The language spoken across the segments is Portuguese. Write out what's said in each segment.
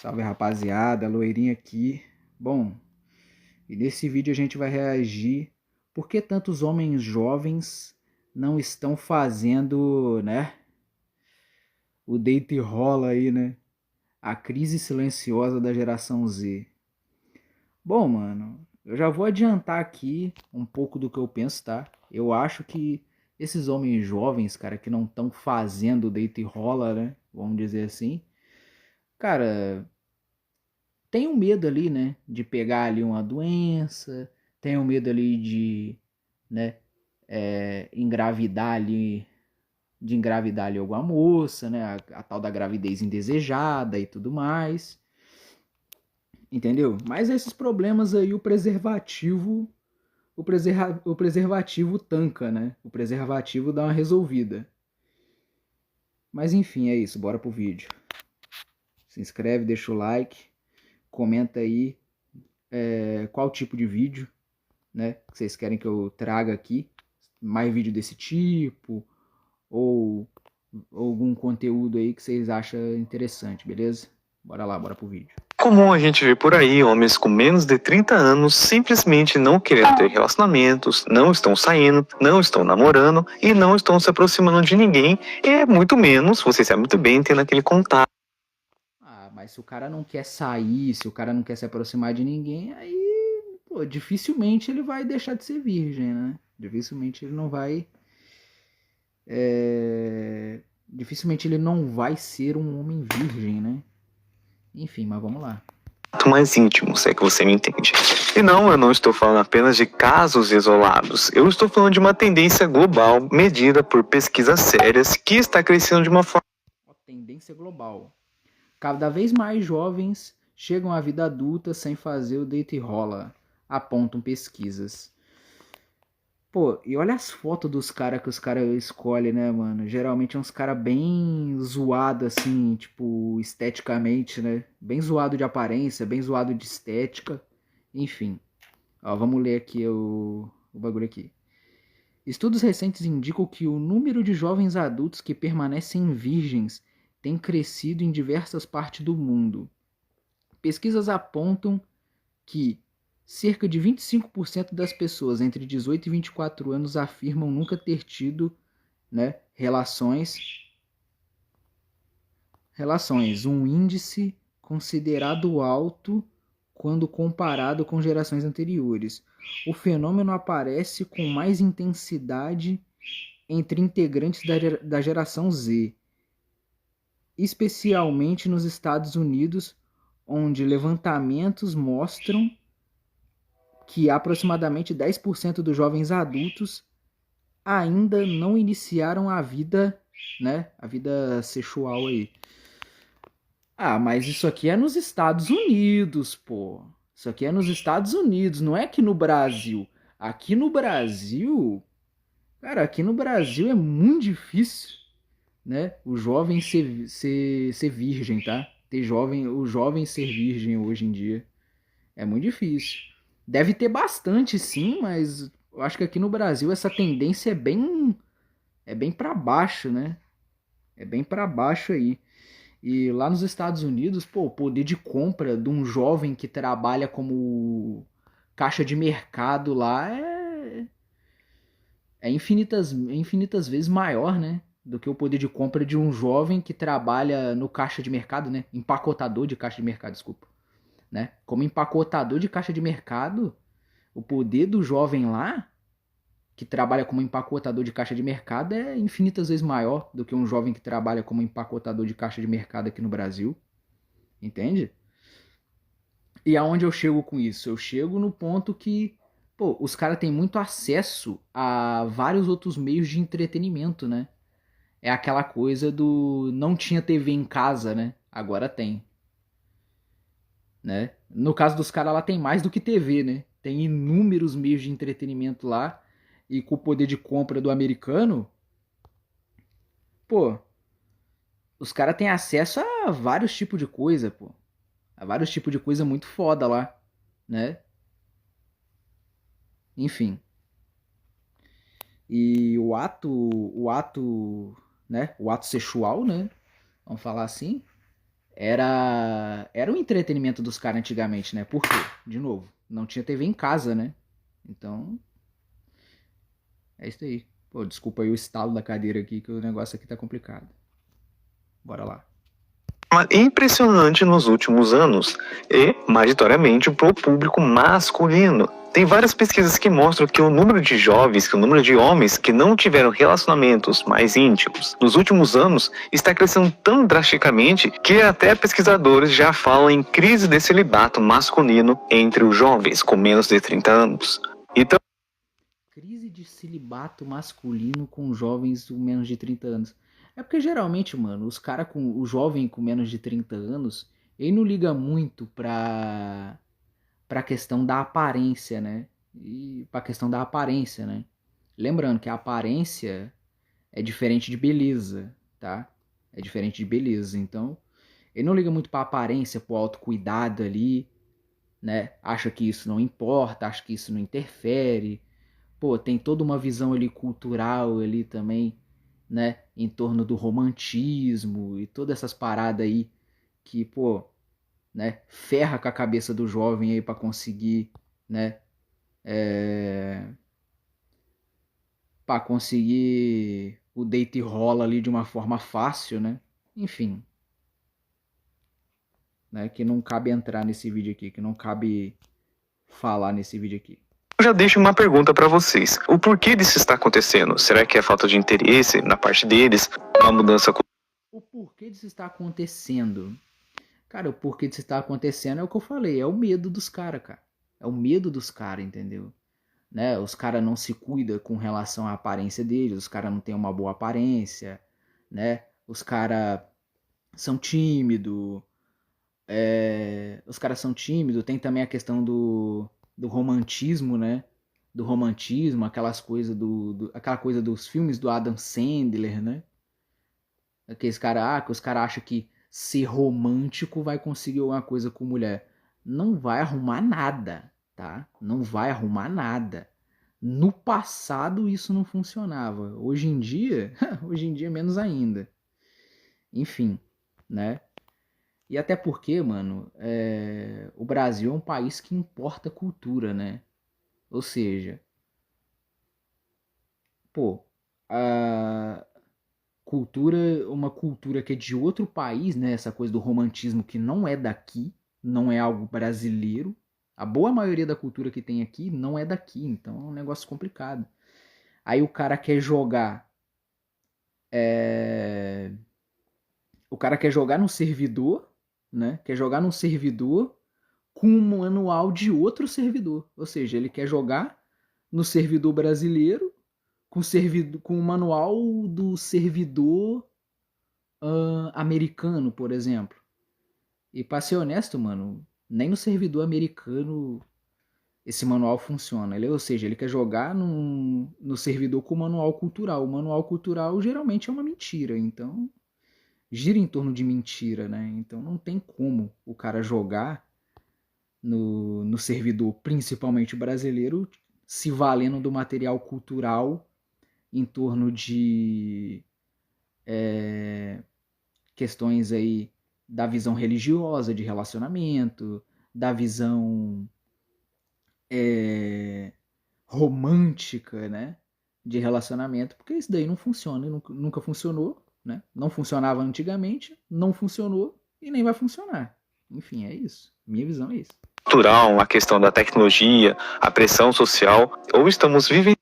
Salve rapaziada, loirinha aqui. Bom, e nesse vídeo a gente vai reagir por que tantos homens jovens não estão fazendo, né, o deita e rola aí, né? A crise silenciosa da geração Z. Bom, mano, eu já vou adiantar aqui um pouco do que eu penso, tá? Eu acho que esses homens jovens, cara, que não estão fazendo o deita e rola, né? Vamos dizer assim. Cara, tem um medo ali, né, de pegar ali uma doença, tem um medo ali de, né, engravidar ali, de engravidar ali alguma moça, né, a tal da gravidez indesejada e tudo mais, entendeu? Mas esses problemas aí o preservativo tanca, né, o preservativo dá uma resolvida. Mas enfim, é isso, bora pro vídeo. Se inscreve, deixa o like, comenta aí qual tipo de vídeo, né, que vocês querem que eu traga aqui, mais vídeo desse tipo, ou algum conteúdo aí que vocês acham interessante, beleza? Bora lá, bora pro vídeo. Comum a gente ver por aí homens com menos de 30 anos simplesmente não querendo ter relacionamentos, não estão saindo, não estão namorando e não estão se aproximando de ninguém e muito menos, você sabe muito bem, tendo aquele contato. Ah, mas se o cara não quer sair, se o cara não quer se aproximar de ninguém, aí, pô, dificilmente ele vai deixar de ser virgem, né? Dificilmente ele não vai. Dificilmente ele não vai ser um homem virgem, né? Enfim, mas vamos lá. Mais íntimo, se é que você me entende. E não, eu não estou falando apenas de casos isolados. Eu estou falando de uma tendência global medida por pesquisas sérias que está crescendo de uma forma. Tendência global. Cada vez mais jovens chegam à vida adulta sem fazer o deita e rola, apontam pesquisas. Pô, e olha as fotos dos caras que os caras escolhem, né, mano? Geralmente é uns caras bem zoado assim, tipo, esteticamente, né? Bem zoado de aparência, bem zoado de estética. Enfim. Ó, vamos ler aqui o bagulho aqui. Estudos recentes indicam que o número de jovens adultos que permanecem virgens tem crescido em diversas partes do mundo. Pesquisas apontam que cerca de 25% das pessoas entre 18 e 24 anos afirmam nunca ter tido, né, relações, um índice considerado alto quando comparado com gerações anteriores. O fenômeno aparece com mais intensidade entre integrantes da geração Z, especialmente nos Estados Unidos, onde levantamentos mostram que aproximadamente 10% dos jovens adultos ainda não iniciaram a vida, né, a vida sexual aí. Ah, mas isso aqui é nos Estados Unidos, pô. Isso aqui é nos Estados Unidos, não é aqui no Brasil. Aqui no Brasil, cara, aqui no Brasil é muito difícil, né? O jovem ser virgem, tá? O jovem ser virgem hoje em dia é muito difícil. Deve ter bastante, sim, mas eu acho que aqui no Brasil essa tendência é bem para baixo, né? É bem para baixo aí. E lá nos Estados Unidos, pô, o poder de compra de um jovem que trabalha como caixa de mercado lá é infinitas vezes maior, né? Do que o poder de compra de um jovem que trabalha no caixa de mercado, né? Empacotador de caixa de mercado, desculpa. Né? Como empacotador de caixa de mercado, o poder do jovem lá, que trabalha como empacotador de caixa de mercado, é infinitas vezes maior do que um jovem que trabalha como empacotador de caixa de mercado aqui no Brasil. Entende? E aonde eu chego com isso? Eu chego no ponto que, pô, os caras têm muito acesso a vários outros meios de entretenimento, né? É aquela coisa do não tinha TV em casa, né? Agora tem, né? No caso dos caras lá tem mais do que TV, né? Tem inúmeros meios de entretenimento lá e com o poder de compra do americano, pô, os caras têm acesso a vários tipos de coisa, pô. A vários tipos de coisa muito foda lá, né? Enfim. E o ato, né? O ato sexual, né? Vamos falar assim, era o entretenimento dos caras antigamente, né? Por quê? De novo, não tinha TV em casa, né? Então, é isso aí. Pô, desculpa aí o estalo da cadeira aqui, que o negócio aqui tá complicado. Bora lá. Impressionante nos últimos anos e, majoritariamente, para o público masculino. Tem várias pesquisas que mostram que o número de jovens, que o número de homens que não tiveram relacionamentos mais íntimos nos últimos anos está crescendo tão drasticamente que até pesquisadores já falam em crise de celibato masculino entre os jovens com menos de 30 anos. Então, crise de celibato masculino com jovens com menos de 30 anos. É porque geralmente, mano, o jovem com menos de 30 anos, ele não liga muito pra questão da aparência, né? E pra questão da aparência, né? Lembrando que a aparência é diferente de beleza, tá? É diferente de beleza. Então, ele não liga muito pra aparência, pro autocuidado ali, né? Acha que isso não importa, acha que isso não interfere. Pô, tem toda uma visão ali cultural ali também, né? Em torno do romantismo e todas essas paradas aí que, pô, né? Ferra com a cabeça do jovem aí pra conseguir, né? Pra conseguir o deita e rola ali de uma forma fácil, né? Enfim, né? Que não cabe entrar nesse vídeo aqui, que não cabe falar nesse vídeo aqui. eu já deixo uma pergunta para vocês. O porquê disso está acontecendo? Será que é falta de interesse na parte deles? Uma mudança... O porquê disso está acontecendo? Cara, o porquê disso está acontecendo é o que eu falei, é o medo dos caras, cara. É o medo dos caras, entendeu? Né? Os caras não se cuidam com relação à aparência deles, os caras não têm uma boa aparência, né? Os caras são tímidos, os caras são tímidos, tem também a questão do romantismo, né? Do romantismo, aquelas coisas aquela coisa dos filmes do Adam Sandler, né? Aqueles caras, que os caras acham que ser romântico vai conseguir alguma coisa com mulher. Não vai arrumar nada, tá? Não vai arrumar nada. No passado isso não funcionava. Hoje em dia, hoje em dia menos ainda. Enfim, né? E até porque, mano, o Brasil é um país que importa cultura, né? Ou seja, pô, a cultura, uma cultura que é de outro país, né? Essa coisa do romantismo que não é daqui, não é algo brasileiro. A boa maioria da cultura que tem aqui não é daqui, então é um negócio complicado. Aí o cara quer jogar. O cara quer jogar num servidor, né? Quer jogar num servidor com um manual de outro servidor. Ou seja, ele quer jogar no servidor brasileiro com o manual do servidor americano, por exemplo. E pra ser honesto, mano, nem no servidor americano esse manual funciona. Ou seja, ele quer jogar no servidor com o manual cultural. O manual cultural geralmente é uma mentira, então gira em torno de mentira, né? Então não tem como o cara jogar no servidor, principalmente brasileiro, se valendo do material cultural em torno de questões aí da visão religiosa de relacionamento, da visão romântica, né, de relacionamento, porque isso daí não funciona, nunca funcionou, né? Não funcionava antigamente, não funcionou e nem vai funcionar. Enfim, é isso. Minha visão é isso. Cultural, a questão da tecnologia, a pressão social, ou estamos vivendo...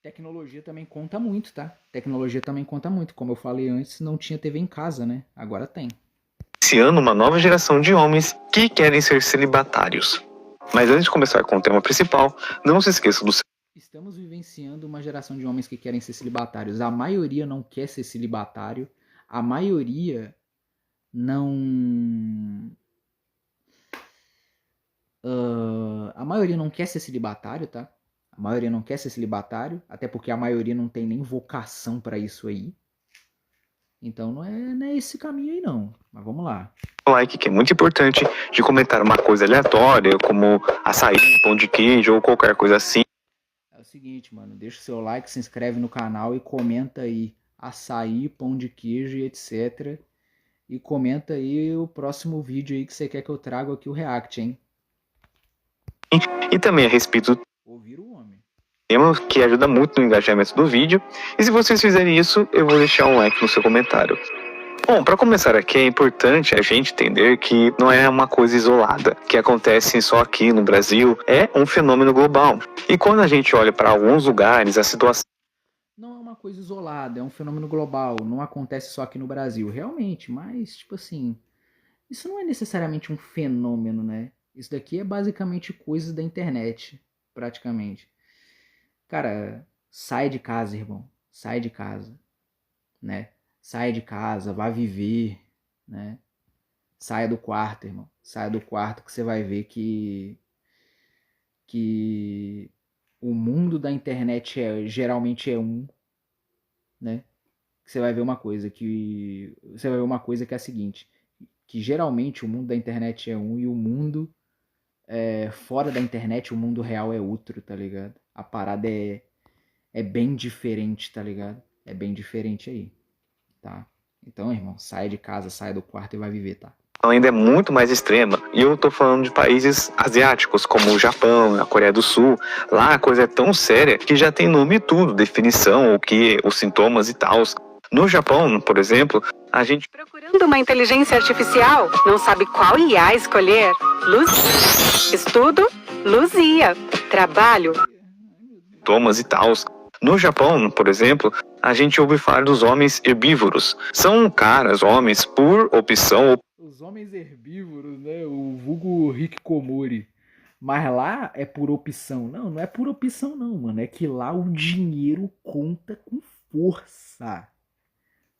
Tecnologia também conta muito, tá? Tecnologia também conta muito. Como eu falei antes, não tinha TV em casa, né? Agora tem. Iniciando uma nova geração de homens que querem ser celibatários. Mas antes de começar com o tema principal, não se esqueça do... Estamos vivenciando uma geração de homens que querem ser celibatários. A maioria não quer ser celibatário. A maioria não... a maioria não quer ser celibatário, tá? A maioria não quer ser celibatário, até porque a maioria não tem nem vocação pra isso aí. Então não é esse caminho aí não. Mas vamos lá. like, que é muito importante, de comentar uma coisa aleatória, como açaí, pão de queijo ou qualquer coisa assim. É o seguinte, mano, deixa o seu like, se inscreve no canal e comenta aí açaí, pão de queijo e etc. e comenta aí o próximo vídeo aí que você quer que eu traga aqui o react, hein? E também a respeito do Ouvir o homem. tema, que ajuda muito no engajamento do vídeo. E se vocês fizerem isso, eu vou deixar um like no seu comentário. Bom, para começar aqui, é importante a gente entender que não é uma coisa isolada, que acontece só aqui no Brasil, é um fenômeno global. E quando a gente olha para alguns lugares, a situação Não é uma coisa isolada, é um fenômeno global, não acontece só aqui no Brasil, realmente, mas, tipo assim, isso não é necessariamente um fenômeno, né? Isso daqui é basicamente coisas da internet, praticamente. Cara, sai de casa, irmão, sai de casa, né? Sai de casa, vá viver, né? Saia do quarto, irmão, saia do quarto que você vai ver que o mundo da internet geralmente é um, né? Você vai ver uma coisa que é a seguinte, que geralmente o mundo da internet é um e o mundo fora da internet, o mundo real é outro, tá ligado? A parada é bem diferente, tá ligado? É bem diferente aí, tá? Então, irmão, sai de casa, sai do quarto e vai viver, tá? ainda é muito mais extrema. E eu tô falando de países asiáticos, como o Japão, a Coreia do Sul. Lá a coisa é tão séria que já tem nome e tudo, definição, o que, os sintomas e tal. No Japão, por exemplo, a gente procurando uma inteligência artificial, não sabe qual IA escolher? Luz. Estudo? Luzia. Trabalho? sintomas e tal. No Japão, por exemplo, a gente ouve falar dos homens herbívoros. São caras, homens, por opção. Os homens herbívoros, né? O vulgo hikikomori. Mas lá é por opção. Não, não é por opção não, mano. É que lá o dinheiro conta com força.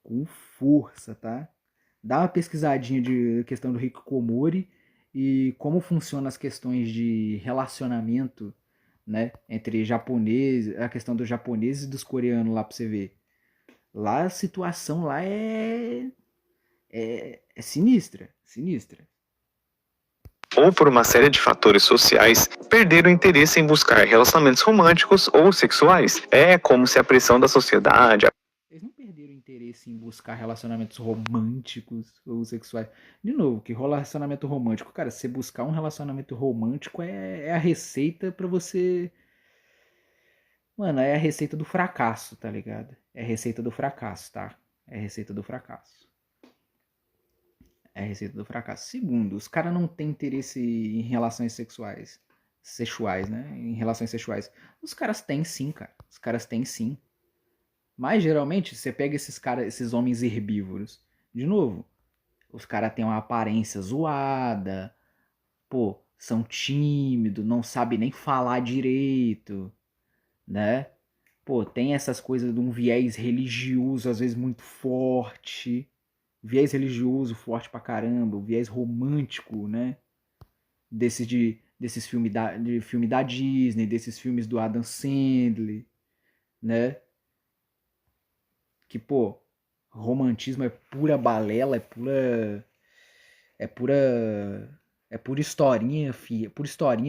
Com força, tá? Dá uma pesquisadinha de questão do hikikomori e como funcionam as questões de relacionamento, né? Entre japoneses, a questão dos japoneses e dos coreanos lá pra você ver. Lá a situação lá é sinistra, sinistra. Ou por uma série de fatores sociais, perder o interesse em buscar relacionamentos românticos ou sexuais. É como se a pressão da sociedade. Eles não perderam interesse em buscar relacionamentos românticos ou sexuais. De novo, que relacionamento romântico? Cara, você buscar um relacionamento romântico é a receita pra você. Mano, é a receita do fracasso, tá ligado? É a receita do fracasso, tá? É a receita do fracasso. É a receita do fracasso. Segundo, os caras não têm interesse em relações sexuais. Sexuais, né? Em relações sexuais. Os caras têm sim, cara. Os caras têm sim. Mas geralmente você pega esses caras, esses homens herbívoros. De novo, os caras têm uma aparência zoada. Pô, são tímidos, não sabem nem falar direito, né? Pô, tem essas coisas de um viés religioso às vezes muito forte. Viés religioso forte pra caramba, o viés romântico, né? Desses filme da Disney, desses filmes do Adam Sandler, né? Que, pô, romantismo é pura balela, é pura é pura historinha,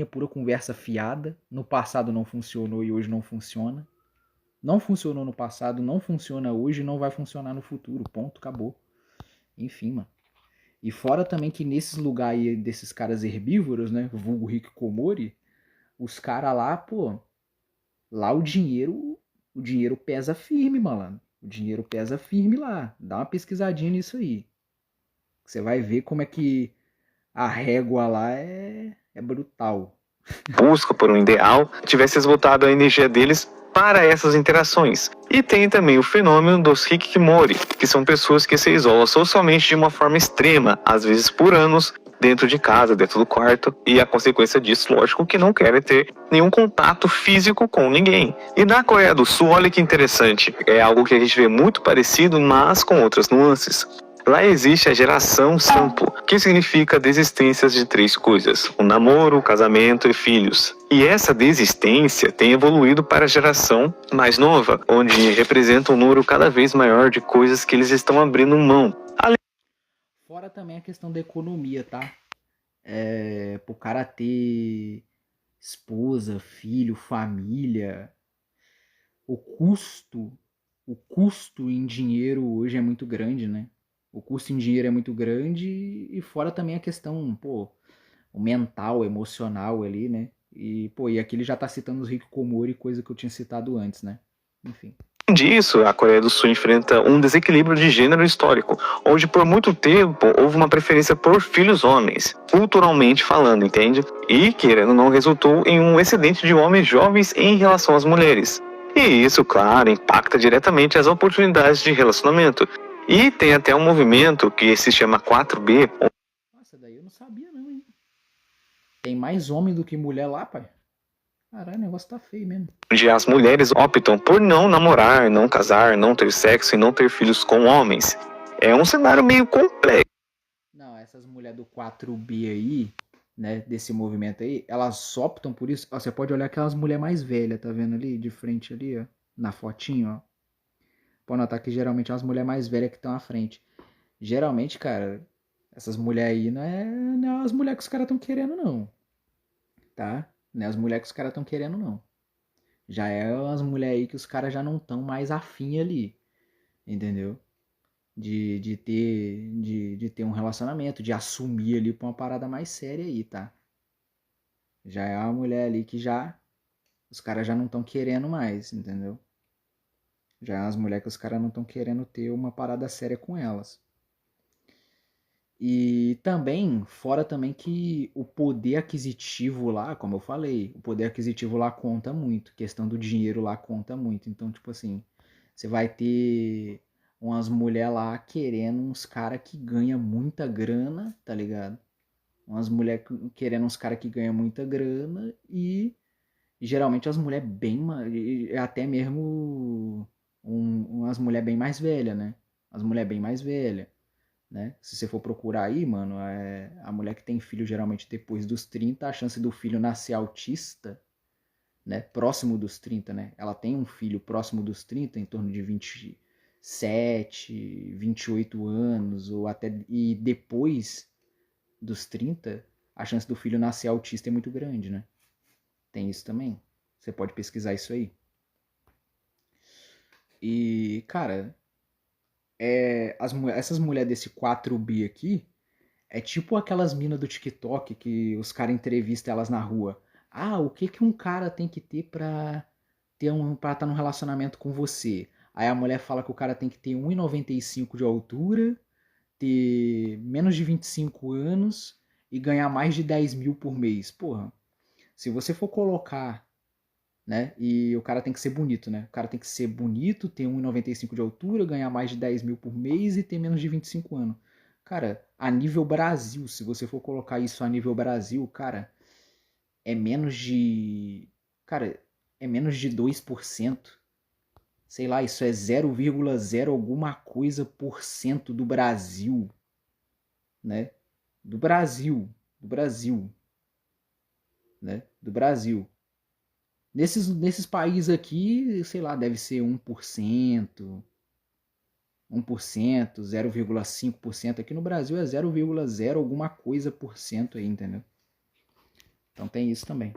pura conversa fiada. No passado não funcionou e hoje não funciona. Não funcionou no passado, não funciona hoje e não vai funcionar no futuro. Ponto, acabou. Enfim, mano. E fora também que nesses lugares desses caras herbívoros, né? Vulgo hikikomori, os caras lá, pô, lá o dinheiro pesa firme, malandro. O dinheiro pesa firme lá. Dá uma pesquisadinha nisso aí. Você vai ver como é que a régua lá é brutal. Busca por um ideal, tivesse esgotado a energia deles para essas interações. E tem também o fenômeno dos hikikomori, que são pessoas que se isolam socialmente de uma forma extrema, às vezes por anos, dentro de casa, dentro do quarto, e a consequência disso, lógico, que não querem ter nenhum contato físico com ninguém. E na Coreia do Sul, olha que interessante, é algo que a gente vê muito parecido, mas com outras nuances. Lá existe a geração sampo, que significa desistências de 3 coisas: o namoro, o casamento e filhos. E essa desistência tem evoluído para a geração mais nova, onde representa um número cada vez maior de coisas que eles estão abrindo mão. Fora também a questão da economia, tá? Pro cara ter esposa, filho, família, o custo em dinheiro hoje é muito grande, né? O custo em dinheiro é muito grande e fora também a questão, pô, o mental, o emocional ali, né? E, pô, e aqui ele já tá citando os hikikomori, coisa que eu tinha citado antes, né? Enfim. Além disso, a Coreia do Sul enfrenta um desequilíbrio de gênero histórico, onde por muito tempo houve uma preferência por filhos homens, culturalmente falando, entende? E, querendo ou não, resultou em um excedente de homens jovens em relação às mulheres. E isso, claro, impacta diretamente as oportunidades de relacionamento. E tem até um movimento que se chama 4B. Nossa, daí eu não sabia não, hein? Tem mais homem do que mulher lá, pai? Caralho, o negócio tá feio mesmo. Onde as mulheres optam por não namorar, não casar, não ter sexo e não ter filhos com homens. É um cenário meio complexo. Não, essas mulheres do 4B aí, né, desse movimento aí, elas optam por isso. Ó, você pode olhar aquelas mulheres mais velhas, tá vendo ali, de frente ali, ó, na fotinho, ó. Pode notar que geralmente é as mulheres mais velhas que estão à frente. Geralmente, cara, essas mulheres aí não é as mulheres que os caras estão querendo, não. Tá? Não é as mulheres que os caras estão querendo, não. Já é as mulheres aí que os caras já não estão mais afim ali. Entendeu? De ter um relacionamento, de assumir ali pra uma parada mais séria aí, tá? Já é uma mulher ali que já. Os caras já não estão querendo mais, entendeu? Já é umas mulheres que os caras não estão querendo ter uma parada séria com elas. E também, fora também que o poder aquisitivo lá, como eu falei, o poder aquisitivo lá conta muito. A questão do dinheiro lá conta muito. Então, tipo assim, você vai ter umas mulheres lá querendo uns caras que ganham muita grana, tá ligado? Umas mulheres querendo uns caras que ganham muita grana e geralmente as mulheres bem, até mesmo umas mulheres bem mais velhas, né? As mulheres bem mais velhas, né? Se você for procurar aí, mano, a mulher que tem filho geralmente depois dos 30, a chance do filho nascer autista, né? Próximo dos 30, né? Ela tem um filho próximo dos 30, em torno de 27, 28 anos, ou até. E depois dos 30, a chance do filho nascer autista é muito grande, né? Tem isso também. Você pode pesquisar isso aí. E, cara, essas mulheres desse 4B aqui é tipo aquelas minas do TikTok que os caras entrevistam elas na rua. Ah, o que que um cara tem que ter pra estar num relacionamento com você? Aí a mulher fala que o cara tem que ter 1,95 de altura, ter menos de 25 anos e ganhar mais de 10 mil por mês. Porra, se você for colocar, né? E o cara tem que ser bonito, né? O cara tem que ser bonito, ter 1,95 de altura, ganhar mais de 10 mil por mês e ter menos de 25 anos. Cara, a nível Brasil, se você for colocar isso a nível Brasil, cara, é menos de. Cara, é menos de 2%. Sei lá, isso é 0,0 alguma coisa por cento do Brasil, né? Do Brasil. Do Brasil. Né? Do Brasil. Nesses países aqui, sei lá, deve ser 1%, 0,5%. Aqui no Brasil é 0,0 alguma coisa por cento aí, entendeu? Então tem isso também.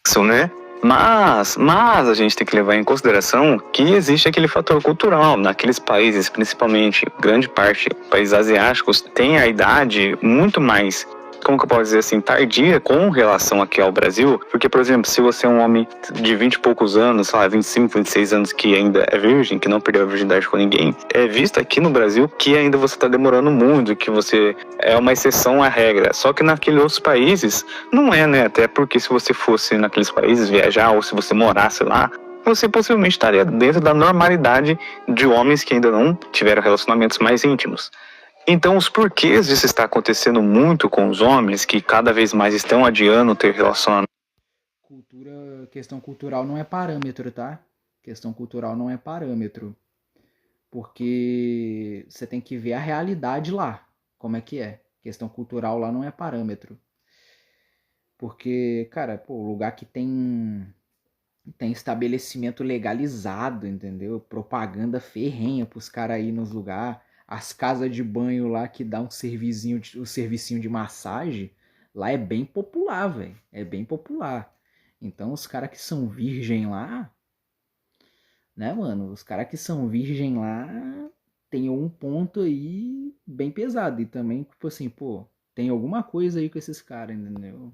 Isso, né? Mas a gente tem que levar em consideração que existe aquele fator cultural. Naqueles países, principalmente grande parte, países asiáticos, tem a idade muito mais, como que eu posso dizer assim, tardia com relação aqui ao Brasil. Porque, por exemplo, se você é um homem de 20 e poucos anos, sei lá, 25, 26 anos, que ainda é virgem, que não perdeu a virgindade com ninguém, é visto aqui no Brasil que ainda você está demorando muito, que você é uma exceção à regra. Só que naqueles outros países, não é, né? Até porque se você fosse naqueles países viajar, ou se você morasse lá, você possivelmente estaria dentro da normalidade de homens que ainda não tiveram relacionamentos mais íntimos. Então, os porquês disso está acontecendo muito com os homens que cada vez mais estão adiando ter relacionamento. Questão cultural não é parâmetro, tá? Questão cultural não é parâmetro. Porque você tem que ver a realidade lá. Como é que é? Questão cultural lá não é parâmetro. Porque, cara, pô, lugar que tem estabelecimento legalizado, entendeu? Propaganda ferrenha pros caras aí nos lugares. As casas de banho lá que dá um servicinho de massagem, lá é bem popular, velho. É bem popular. Então os caras que são virgem lá, né, mano? Os caras que são virgem lá tem um ponto aí bem pesado. E também, tipo assim, pô, tem alguma coisa aí com esses caras, entendeu?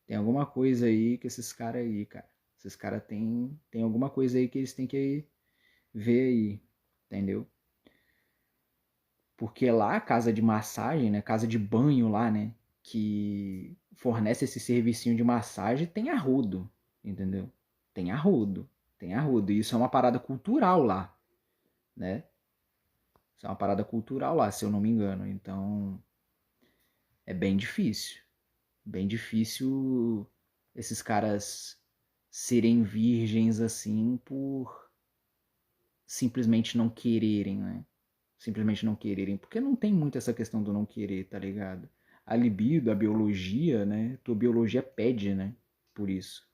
Tem alguma coisa aí com esses caras aí, cara. Esses caras tem alguma coisa aí que eles têm que ver aí, entendeu? Porque lá, a casa de massagem, né? Casa de banho lá, né? Que fornece esse servicinho de massagem, tem arrodo, entendeu? Tem arrodo, tem arrodo. E isso é uma parada cultural lá, né? Isso é uma parada cultural lá, se eu não me engano. Então, é bem difícil. Bem difícil esses caras serem virgens assim por simplesmente não quererem, né? Simplesmente não quererem. Porque não tem muito essa questão do não querer, tá ligado? A libido, a biologia, né? Tua biologia pede, né? Por isso.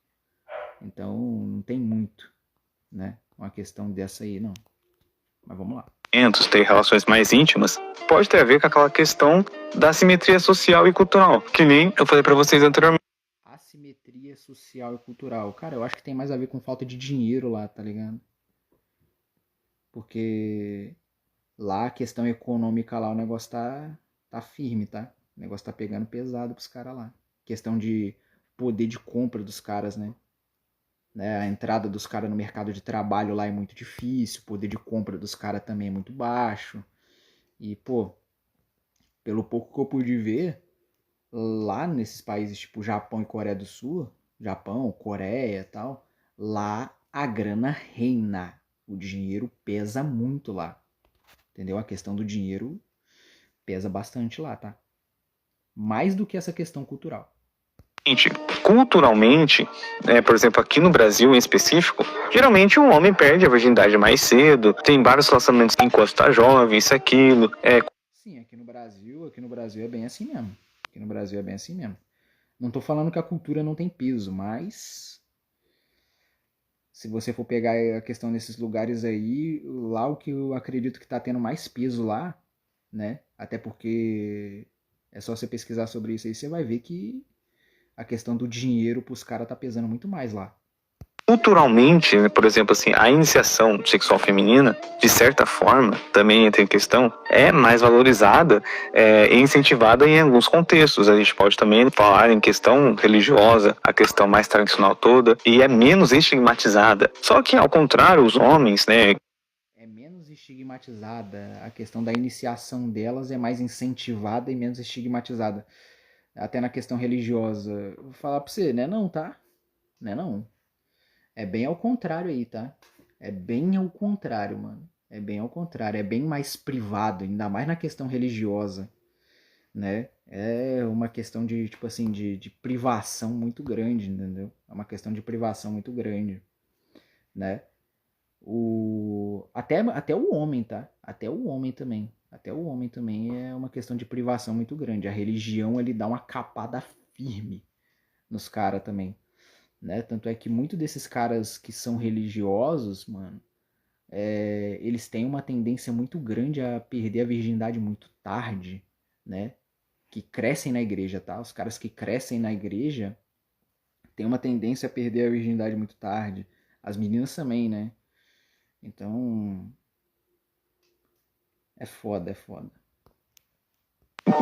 Então, não tem muito, né? Uma questão dessa aí, não. Mas vamos lá. Ter relações mais íntimas, pode ter a ver com aquela questão da simetria social e cultural, que nem eu falei pra vocês anteriormente. Assimetria social e cultural. Cara, eu acho que tem mais a ver com falta de dinheiro lá, tá ligado? Porque lá a questão econômica lá, o negócio tá firme, tá? O negócio tá pegando pesado pros caras lá. Questão de poder de compra dos caras, né? A entrada dos caras no mercado de trabalho lá é muito difícil, o poder de compra dos caras também é muito baixo. E, pô, pelo pouco que eu pude ver, lá nesses países tipo Japão e Coreia do Sul, Japão, Coreia e tal, lá a grana reina. O dinheiro pesa muito lá. Entendeu? A questão do dinheiro pesa bastante lá, tá? Mais do que essa questão cultural. Culturalmente, por exemplo, aqui no Brasil em específico, geralmente um homem perde a virgindade mais cedo, tem vários relacionamentos enquanto está jovem, isso, aquilo. Sim, aqui no Brasil é bem assim mesmo. Aqui no Brasil é bem assim mesmo. Não tô falando que a cultura não tem peso, mas se você for pegar a questão desses lugares aí, lá o que eu acredito que tá tendo mais peso lá, né? Até porque é só você pesquisar sobre isso aí, você vai ver que a questão do dinheiro pros caras tá pesando muito mais lá. Culturalmente, por exemplo, assim, a iniciação sexual feminina, de certa forma, também entra em questão, é mais valorizada e incentivada em alguns contextos. A gente pode também falar em questão religiosa, a questão mais tradicional toda, e é menos estigmatizada. Só que, ao contrário, os homens, né? É menos estigmatizada, a questão da iniciação delas é mais incentivada e menos estigmatizada. Até na questão religiosa. Vou falar pra você, né não, tá? Né não. É bem ao contrário aí, tá? É bem ao contrário, mano. É bem ao contrário. É bem mais privado, ainda mais na questão religiosa, né? É uma questão de, tipo assim, de privação muito grande, entendeu? É uma questão de privação muito grande, né? Até o homem, tá? Até o homem também. Até o homem também é uma questão de privação muito grande. A religião, ele dá uma capada firme nos caras também, né? Tanto é que muitos desses caras que são religiosos, mano, eles têm uma tendência muito grande a perder a virgindade muito tarde, né? Que crescem na igreja, tá? Os caras que crescem na igreja têm uma tendência a perder a virgindade muito tarde. As meninas também, né? Então, é foda, é foda.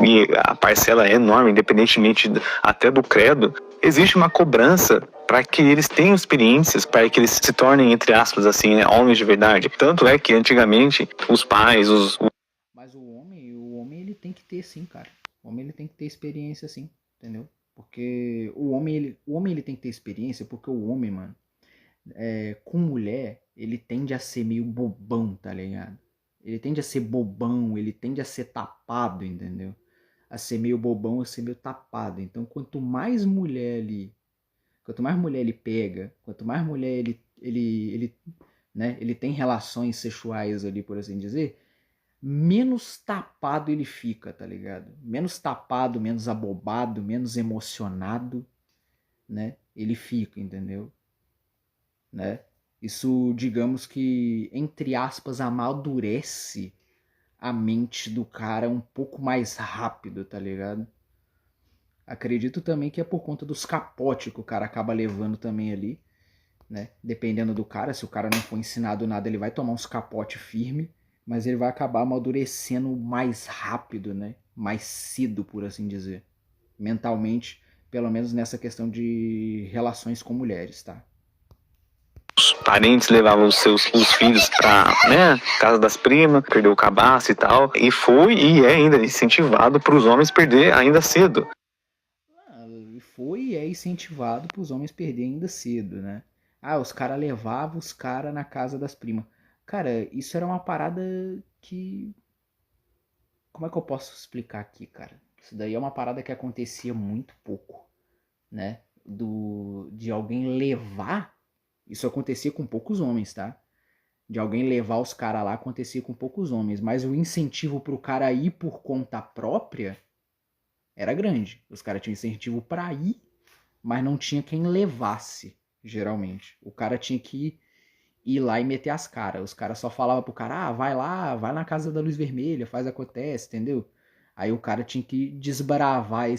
E a parcela é enorme, independentemente até do credo, existe uma cobrança para que eles tenham experiências, para que eles se tornem, entre aspas, assim, né, homens de verdade. Tanto é que antigamente os pais, Mas o homem ele tem que ter sim, cara. O homem ele tem que ter experiência sim, entendeu? Porque o homem ele tem que ter experiência porque o homem, mano, com mulher, ele tende a ser meio bobão, tá ligado? Ele tende a ser bobão, ele tende a ser tapado, entendeu? A ser meio bobão, a ser meio tapado. Então, quanto mais mulher ele pega, quanto mais mulher ele tem relações sexuais ali, por assim dizer, menos tapado ele fica, tá ligado? Menos tapado, menos abobado, menos emocionado, né? Ele fica, entendeu? Né? Isso, digamos que, entre aspas, amadurece a mente do cara um pouco mais rápido, tá ligado? Acredito também que é por conta dos capotes que o cara acaba levando também ali, né? Dependendo do cara, se o cara não for ensinado nada, ele vai tomar uns capotes firme, mas ele vai acabar amadurecendo mais rápido, né? Mais cedo, por assim dizer. Mentalmente, pelo menos nessa questão de relações com mulheres, tá? Os parentes levavam os filhos pra, né, casa das primas, perdeu o cabaço e tal, e foi e é ainda incentivado para os homens perder ainda cedo. Foi e é incentivado para os homens perderem ainda cedo, né? Ah, os caras levavam os caras na casa das primas. Cara, isso era uma parada que... Como é que eu posso explicar aqui, cara? Isso daí é uma parada que acontecia muito pouco, né? De alguém levar... Isso acontecia com poucos homens, tá? De alguém levar os caras lá acontecia com poucos homens. Mas o incentivo pro cara ir por conta própria era grande. Os caras tinham incentivo pra ir, mas não tinha quem levasse, geralmente. O cara tinha que ir lá e meter as caras. Os caras só falavam pro cara, vai lá, vai na casa da luz vermelha, faz acontece, entendeu? Aí o cara tinha que desbravar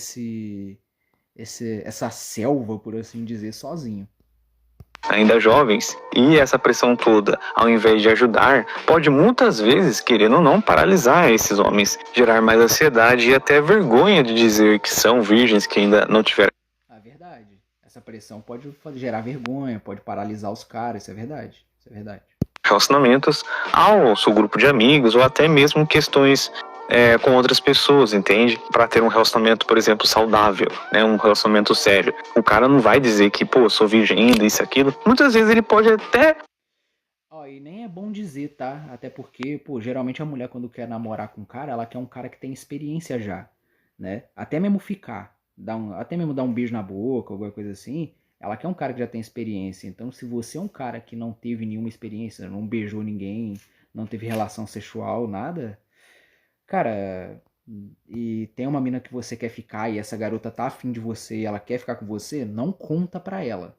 essa selva, por assim dizer, sozinho. Ainda jovens, e essa pressão toda, ao invés de ajudar, pode muitas vezes, querendo ou não, paralisar esses homens, gerar mais ansiedade e até vergonha de dizer que são virgens, que ainda não tiveram. A verdade. Essa pressão pode gerar vergonha, pode paralisar os caras, isso é verdade. Isso é verdade. Relacionamentos ao seu grupo de amigos ou até mesmo questões com outras pessoas, entende? Para ter um relacionamento, por exemplo, saudável, né? Um relacionamento sério. O cara não vai dizer que, pô, sou virgem ainda, isso, aquilo. Muitas vezes ele pode até... E nem é bom dizer, tá? Até porque, pô, geralmente a mulher quando quer namorar com um cara, ela quer um cara que tem experiência já, né? Até mesmo ficar, até mesmo dar um beijo na boca, alguma coisa assim, ela quer um cara que já tem experiência. Então, se você é um cara que não teve nenhuma experiência, não beijou ninguém, não teve relação sexual, nada, cara, e tem uma mina que você quer ficar e essa garota tá afim de você e ela quer ficar com você, não conta pra ela,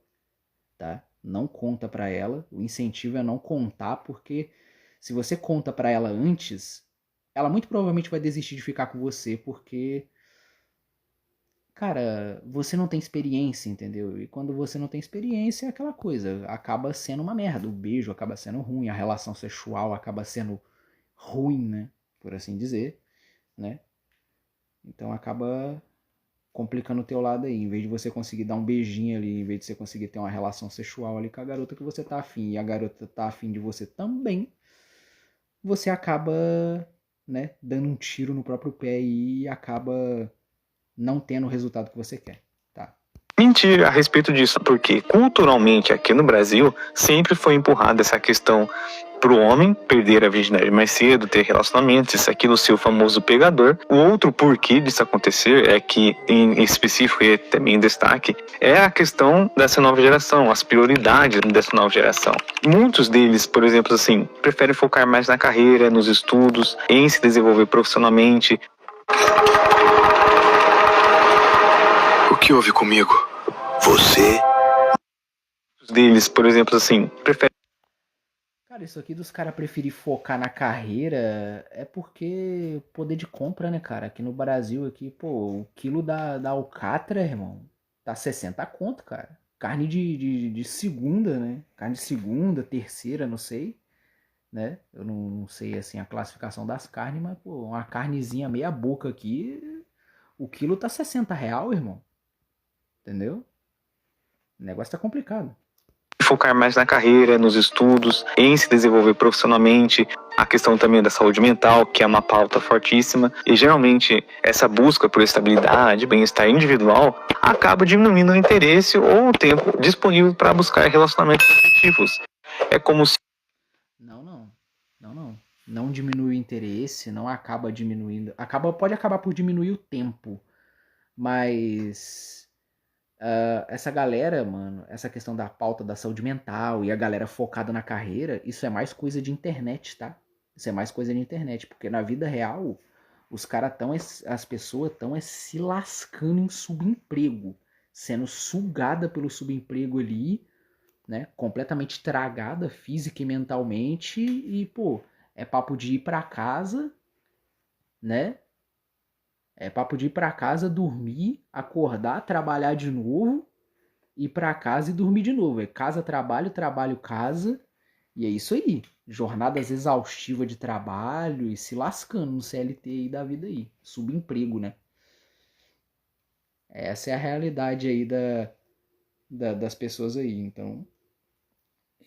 tá? Não conta pra ela. O incentivo é não contar, porque se você conta pra ela antes, ela muito provavelmente vai desistir de ficar com você, porque, cara, você não tem experiência, entendeu? E quando você não tem experiência, é aquela coisa, acaba sendo uma merda. O beijo acaba sendo ruim, a relação sexual acaba sendo ruim, né? Por assim dizer, né? Então acaba complicando o teu lado aí. Em vez de você conseguir dar um beijinho ali, em vez de você conseguir ter uma relação sexual ali com a garota que você tá afim, e a garota tá afim de você também, você acaba, né, dando um tiro no próprio pé e acaba não tendo o resultado que você quer, tá? mentir a respeito disso, porque culturalmente aqui no Brasil sempre foi empurrada essa questão pro homem perder a virgindade mais cedo, ter relacionamentos, isso aqui no seu famoso pegador. O outro porquê disso acontecer é que, em específico e também em destaque, é a questão dessa nova geração, as prioridades dessa nova geração. Muitos deles, por exemplo, assim, preferem focar mais na carreira, nos estudos, em se desenvolver profissionalmente. O que houve comigo? Você? Muitos deles, por exemplo, assim, preferem... Cara, isso aqui dos caras preferir focar na carreira é porque poder de compra, né, cara? Aqui no Brasil, aqui, pô, o quilo da alcatra, irmão, tá 60 conto, cara. Carne de segunda, né? Carne de segunda, terceira, não sei, né? Eu não sei, assim, a classificação das carnes, mas, pô, uma carnezinha meia boca aqui, o quilo tá 60 real, irmão. Entendeu? O negócio tá complicado. Focar mais na carreira, nos estudos, em se desenvolver profissionalmente, a questão também da saúde mental, que é uma pauta fortíssima, e geralmente essa busca por estabilidade, bem-estar individual, acaba diminuindo o interesse ou o tempo disponível para buscar relacionamentos afetivos. É como se... Não diminui o interesse, não acaba diminuindo. Pode acabar por diminuir o tempo, mas essa galera, mano, essa questão da pauta da saúde mental e a galera focada na carreira, isso é mais coisa de internet, tá? Isso é mais coisa de internet, porque na vida real, os caras as pessoas estão se lascando em subemprego, sendo sugada pelo subemprego ali, né? Completamente tragada física e mentalmente, e, pô, é papo de ir pra casa, né? É papo de ir pra casa, dormir, acordar, trabalhar de novo, ir pra casa e dormir de novo. É casa, trabalho, trabalho, casa. E é isso aí. Jornadas exaustivas de trabalho e se lascando no CLT aí da vida aí. Subemprego, né? Essa é a realidade aí das pessoas aí. Então,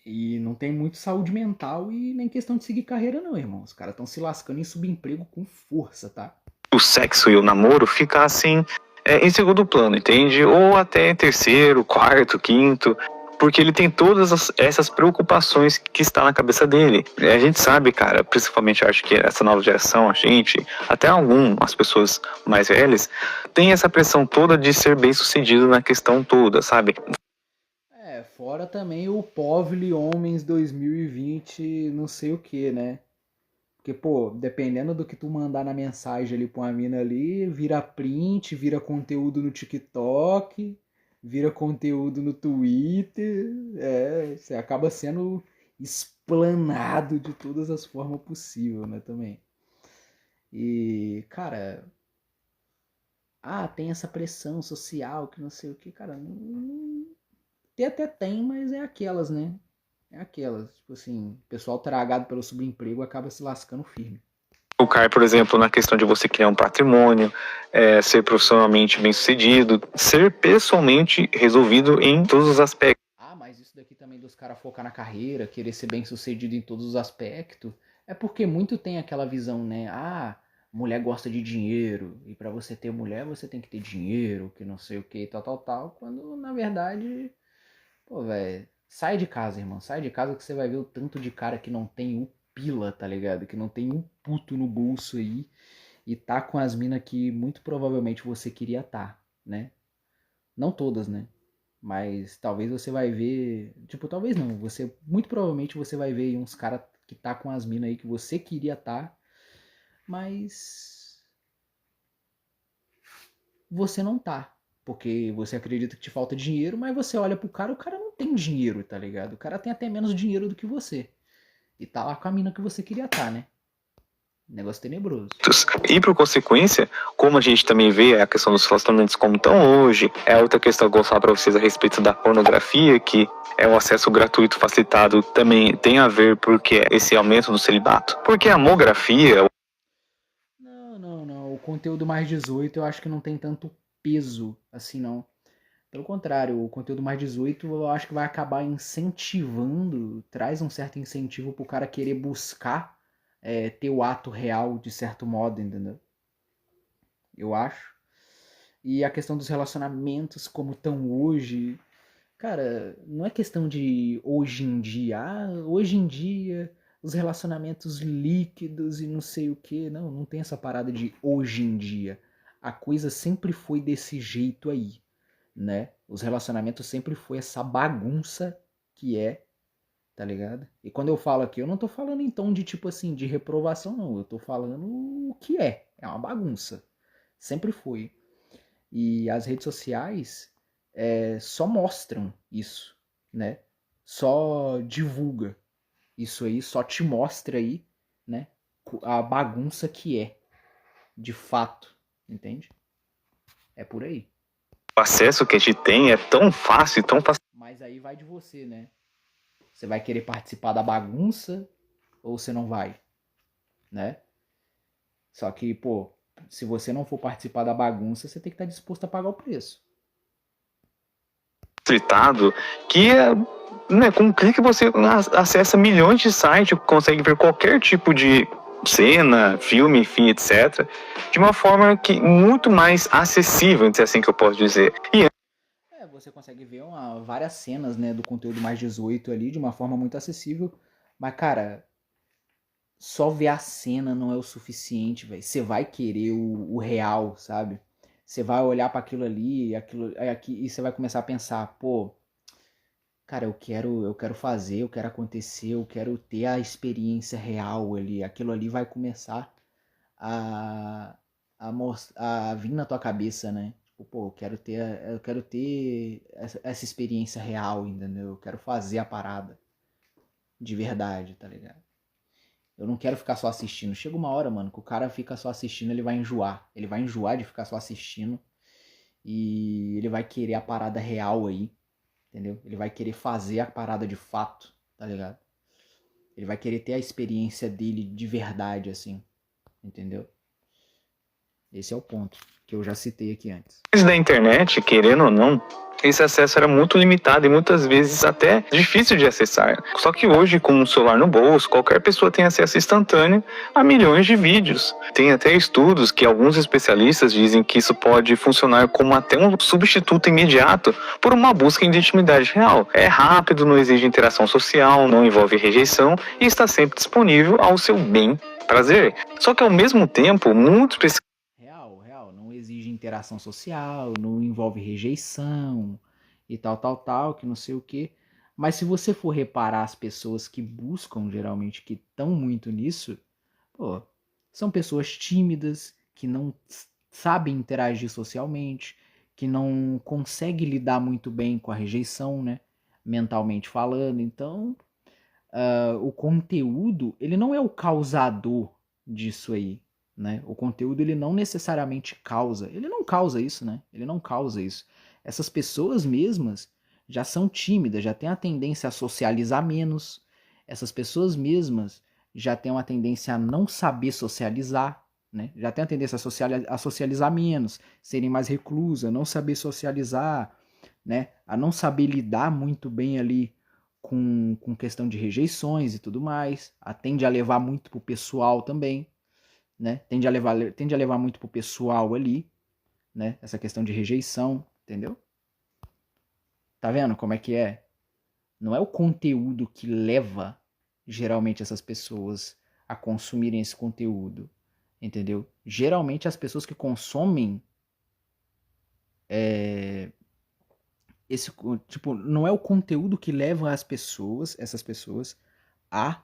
e não tem muito saúde mental e nem questão de seguir carreira não, irmão. Os caras estão se lascando em subemprego com força, tá? O sexo e o namoro ficassem em segundo plano, entende? Ou até em terceiro, quarto, quinto, porque ele tem todas essas preocupações que está na cabeça dele. A gente sabe, cara, principalmente acho que essa nova geração, a gente, até algumas pessoas mais velhas, tem essa pressão toda de ser bem sucedido na questão toda, sabe? Fora também o Povli Homens 2020, não sei o que, né? Porque, pô, dependendo do que tu mandar na mensagem ali pra uma mina ali, vira print, vira conteúdo no TikTok, vira conteúdo no Twitter. Você acaba sendo explanado de todas as formas possíveis, né, também. E, cara, tem essa pressão social que não sei o que, cara, tem até tem, mas é aquelas, né? É aquelas, tipo assim, o pessoal tragado pelo subemprego acaba se lascando firme. O Caio, por exemplo, na questão de você criar um patrimônio, ser profissionalmente bem sucedido, ser pessoalmente resolvido em todos os aspectos. Mas isso daqui também dos caras focar na carreira, querer ser bem sucedido em todos os aspectos, é porque muito tem aquela visão, né? Mulher gosta de dinheiro, e pra você ter mulher você tem que ter dinheiro, que não sei o que, tal, quando na verdade, pô, velho, sai de casa, irmão, sai de casa que você vai ver o tanto de cara que não tem um pila, tá ligado? Que não tem um puto no bolso aí, e tá com as minas que muito provavelmente você queria tá, né? Não todas, né? Mas talvez você vai ver. Tipo, talvez não. Muito provavelmente você vai ver uns caras que tá com as minas aí que você queria tá. Mas. Você não tá. Porque você acredita que te falta dinheiro, mas você olha pro cara, o cara não tem dinheiro, tá ligado? O cara tem até menos dinheiro do que você. E tá lá com a mina que você queria tá, né? Negócio tenebroso. E por consequência, como a gente também vê a questão dos relacionamentos como estão hoje, é outra questão que eu vou falar pra vocês a respeito da pornografia, que é o acesso gratuito facilitado, também tem a ver porque esse aumento do celibato. Porque a mamografia... Não. O conteúdo mais 18 eu acho que não tem tanto peso assim, não. Pelo contrário, o conteúdo mais 18 eu acho que vai acabar incentivando, traz um certo incentivo pro cara querer buscar ter o ato real de certo modo, entendeu? Eu acho. E a questão dos relacionamentos como estão hoje, cara, não é questão de hoje em dia. Hoje em dia os relacionamentos líquidos e não sei o que. Não tem essa parada de hoje em dia. A coisa sempre foi desse jeito aí, né? Os relacionamentos sempre foi essa bagunça que é, tá ligado? E quando eu falo aqui, eu não tô falando em tom de tipo assim, de reprovação, não. Eu tô falando o que é. É uma bagunça. Sempre foi. E as redes sociais só mostram isso, né? Só divulga isso aí, só te mostra aí, né? A bagunça que é, de fato, entende? É por aí. O acesso que a gente tem é tão fácil, tão fácil. Mas aí vai de você, né? Você vai querer participar da bagunça ou você não vai, né? Só que, pô, se você não for participar da bagunça, você tem que estar disposto a pagar o preço. Facilitado, que com um clique você acessa milhões de sites, consegue ver qualquer tipo de cena, filme, enfim, etc. De uma forma que muito mais acessível, se é assim que eu posso dizer. E você consegue ver várias cenas, né, do conteúdo mais 18 ali de uma forma muito acessível. Mas, cara, só ver a cena não é o suficiente, velho. Você vai querer o real, sabe? Você vai olhar para aquilo ali, e você vai começar a pensar, pô, cara, eu quero fazer, eu quero acontecer, eu quero ter a experiência real ali. Aquilo ali vai começar a, a vir na tua cabeça, né? Tipo, pô, eu quero ter essa experiência real, entendeu? Eu quero fazer a parada de verdade, tá ligado? Eu não quero ficar só assistindo. Chega uma hora, mano, que o cara fica só assistindo, ele vai enjoar. Ele vai enjoar de ficar só assistindo e ele vai querer a parada real aí, entendeu? Ele vai querer fazer a parada de fato, tá ligado? Ele vai querer ter a experiência dele de verdade, assim. Entendeu? Esse é o ponto que eu já citei aqui antes. Antes da internet, querendo ou não, esse acesso era muito limitado e muitas vezes até difícil de acessar. Só que hoje, com um celular no bolso, qualquer pessoa tem acesso instantâneo a milhões de vídeos. Tem até estudos que alguns especialistas dizem que isso pode funcionar como até um substituto imediato por uma busca de intimidade real. É rápido, não exige interação social, não envolve rejeição e está sempre disponível ao seu bem prazer. Só que ao mesmo tempo, muitos Real, não exige interação social, não envolve rejeição e tal, que não sei o quê. Mas se você for reparar as pessoas que buscam, geralmente, que estão muito nisso, pô, são pessoas tímidas, que não sabem interagir socialmente, que não conseguem lidar muito bem com a rejeição, né? Mentalmente falando. Então, o conteúdo, ele não é o causador disso aí, né? O conteúdo, ele não necessariamente causa. Ele não causa isso, né? Ele não causa isso. Essas pessoas mesmas já são tímidas, já têm a tendência a socializar menos. Essas pessoas mesmas já têm uma tendência a não saber socializar, né? Já têm a tendência a socializar menos, serem mais reclusas, não saber socializar, né? A não saber lidar muito bem ali com questão de rejeições e tudo mais. Tende a levar muito pro pessoal também, né? Tende a levar muito pro pessoal ali, né? Essa questão de rejeição, entendeu? Tá vendo como é que é? Não é o conteúdo que leva, geralmente, essas pessoas a consumirem esse conteúdo, entendeu? Geralmente, as pessoas que consomem esse, tipo, não é o conteúdo que leva essas pessoas, a,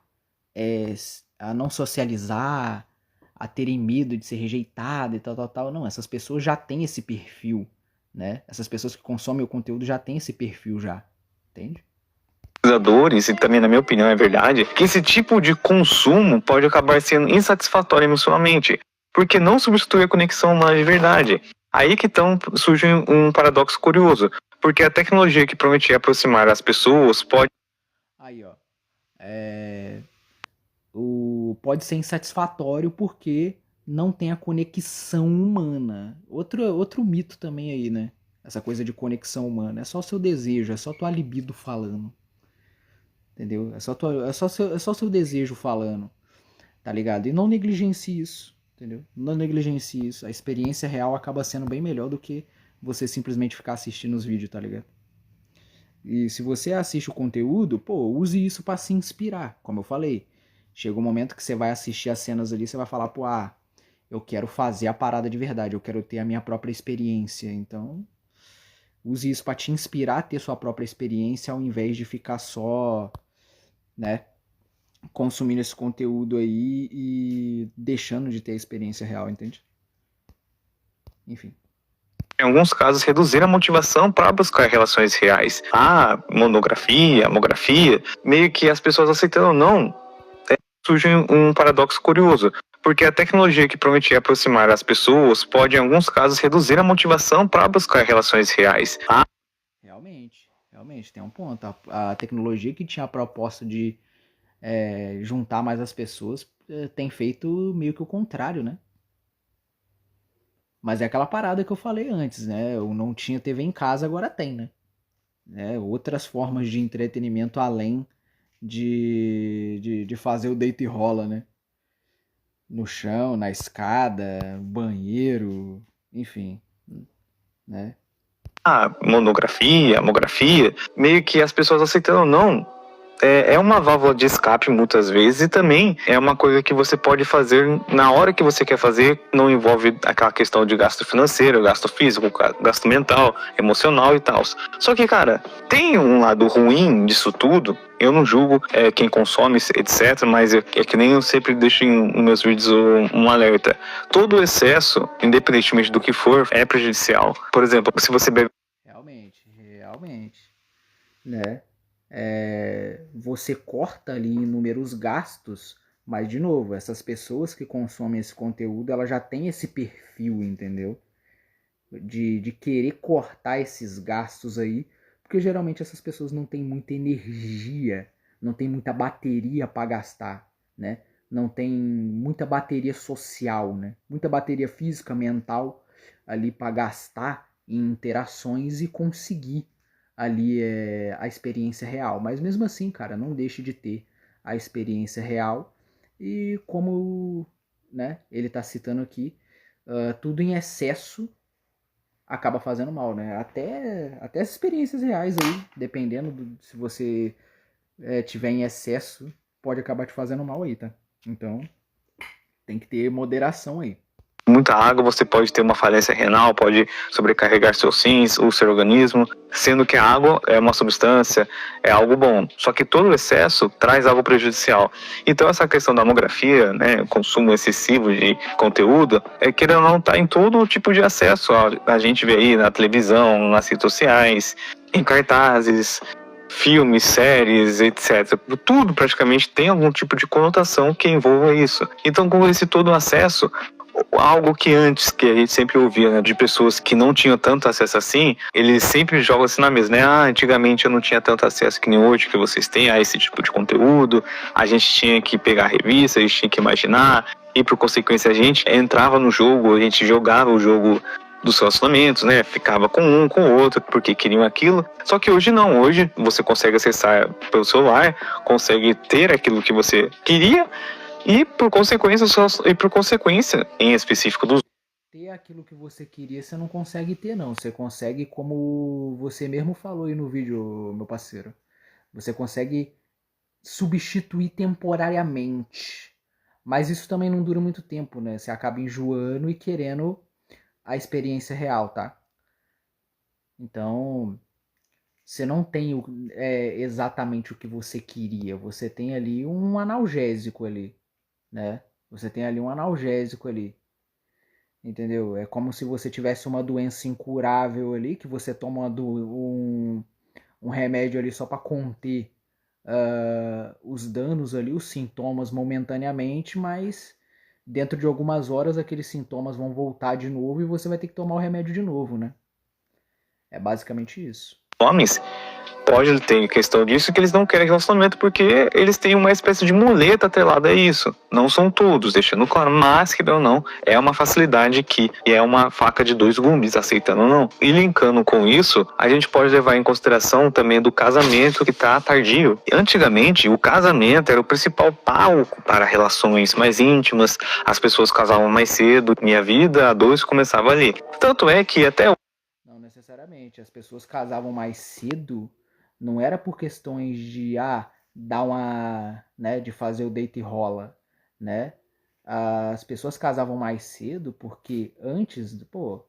a não socializar, a terem medo de ser rejeitado e tal. Não, essas pessoas já têm esse perfil, né? Essas pessoas que consomem o conteúdo já têm esse perfil já, entende? Pesquisadores, e também na minha opinião é verdade, que esse tipo de consumo pode acabar sendo insatisfatório emocionalmente, porque não substitui a conexão humana de verdade. Aí que surge um paradoxo curioso, porque a tecnologia que prometia aproximar as pessoas pode... Aí, ó. Pode ser insatisfatório porque não tem a conexão humana. Outro mito também aí, né? Essa coisa de conexão humana. É só o seu desejo, é só tua libido falando. Entendeu? É só seu desejo falando. Tá ligado? E não negligencie isso. Entendeu? Não negligencie isso. A experiência real acaba sendo bem melhor do que você simplesmente ficar assistindo os vídeos, tá ligado? E se você assiste o conteúdo, pô, use isso pra se inspirar. Como eu falei, chega um momento que você vai assistir as cenas ali, você vai falar, pô, eu quero fazer a parada de verdade, eu quero ter a minha própria experiência. Então, use isso pra te inspirar a ter sua própria experiência, ao invés de ficar só, né, consumindo esse conteúdo aí e deixando de ter a experiência real, entende? Enfim. Em alguns casos, reduzir a motivação para buscar relações reais. Monografia, amografia, meio que as pessoas aceitando ou não, surge um paradoxo curioso, porque a tecnologia que prometia aproximar as pessoas pode, em alguns casos, reduzir a motivação para buscar relações reais. Realmente, tem um ponto. A tecnologia que tinha a proposta de juntar mais as pessoas tem feito meio que o contrário, né? Mas é aquela parada que eu falei antes, né? Eu não tinha TV em casa, agora tem, né? Outras formas de entretenimento além de fazer o deito e rola, né? No chão, na escada, banheiro, enfim, né? Monografia, amografia, meio que as pessoas aceitando ou não, é uma válvula de escape muitas vezes, e também é uma coisa que você pode fazer na hora que você quer fazer, não envolve aquela questão de gasto financeiro, gasto físico, gasto mental, emocional e tal. Só que, cara, tem um lado ruim disso tudo. Eu não julgo quem consome, etc, mas é que nem eu sempre deixo em meus vídeos um alerta. Todo excesso, independentemente do que for, é prejudicial. Por exemplo, se você bebe... Realmente, né? Você corta ali inúmeros gastos, mas de novo, essas pessoas que consomem esse conteúdo, elas já têm esse perfil, entendeu? De querer cortar esses gastos aí, porque geralmente essas pessoas não têm muita energia, não tem muita bateria para gastar, né? Não tem muita bateria social, né? Muita bateria física, mental ali para gastar em interações e conseguir ali a experiência real. Mas mesmo assim, cara, não deixe de ter a experiência real. E como, né, ele está citando aqui, tudo em excesso acaba fazendo mal, né? Até as experiências reais aí, dependendo se você tiver em excesso, pode acabar te fazendo mal aí, tá? Então, tem que ter moderação aí. Muita água, você pode ter uma falência renal, pode sobrecarregar seus rins, o seu organismo, sendo que a água é uma substância, é algo bom. Só que todo o excesso traz algo prejudicial. Então essa questão da mamografia, né, consumo excessivo de conteúdo, querendo ou não, tá em todo tipo de acesso. A gente vê aí na televisão, nas redes sociais, em cartazes, filmes, séries, etc. Tudo praticamente tem algum tipo de conotação que envolva isso. Então, com esse todo acesso, algo que antes, que a gente sempre ouvia, né, de pessoas que não tinham tanto acesso assim, eles sempre jogam assim na mesa, né? Antigamente eu não tinha tanto acesso que nem hoje que vocês têm a esse tipo de conteúdo, a gente tinha que pegar a revista, a gente tinha que imaginar, e por consequência a gente entrava no jogo, a gente jogava o jogo dos relacionamentos, né? Ficava com um, com o outro, porque queriam aquilo. Só que hoje não, hoje você consegue acessar pelo celular, consegue ter aquilo que você queria, e por consequência, em específico dos ter aquilo que você queria, você não consegue ter, não. Você consegue, como você mesmo falou aí no vídeo, meu parceiro. Você consegue substituir temporariamente. Mas isso também não dura muito tempo, né? Você acaba enjoando e querendo a experiência real, tá? Então, você não tem exatamente o que você queria. Você tem ali um analgésico ali, né? Você tem ali um analgésico ali. Entendeu? É como se você tivesse uma doença incurável ali, que você toma um remédio ali só para conter os danos ali, os sintomas momentaneamente, mas dentro de algumas horas aqueles sintomas vão voltar de novo e você vai ter que tomar o remédio de novo, né? É basicamente isso. homens, pode ter questão disso que eles não querem relacionamento porque eles têm uma espécie de muleta atrelada a isso. Não são todos, deixando claro, mas que não, é uma facilidade que é uma faca de dois gumes, aceitando ou não. E linkando com isso, a gente pode levar em consideração também do casamento que está tardio. Antigamente, o casamento era o principal palco para relações mais íntimas, as pessoas casavam mais cedo, minha vida a dois começava ali. Tanto é que até não necessariamente, as pessoas casavam mais cedo. Não era por questões de dar uma, né, de fazer o deita e rola, né? As pessoas casavam mais cedo porque antes, pô,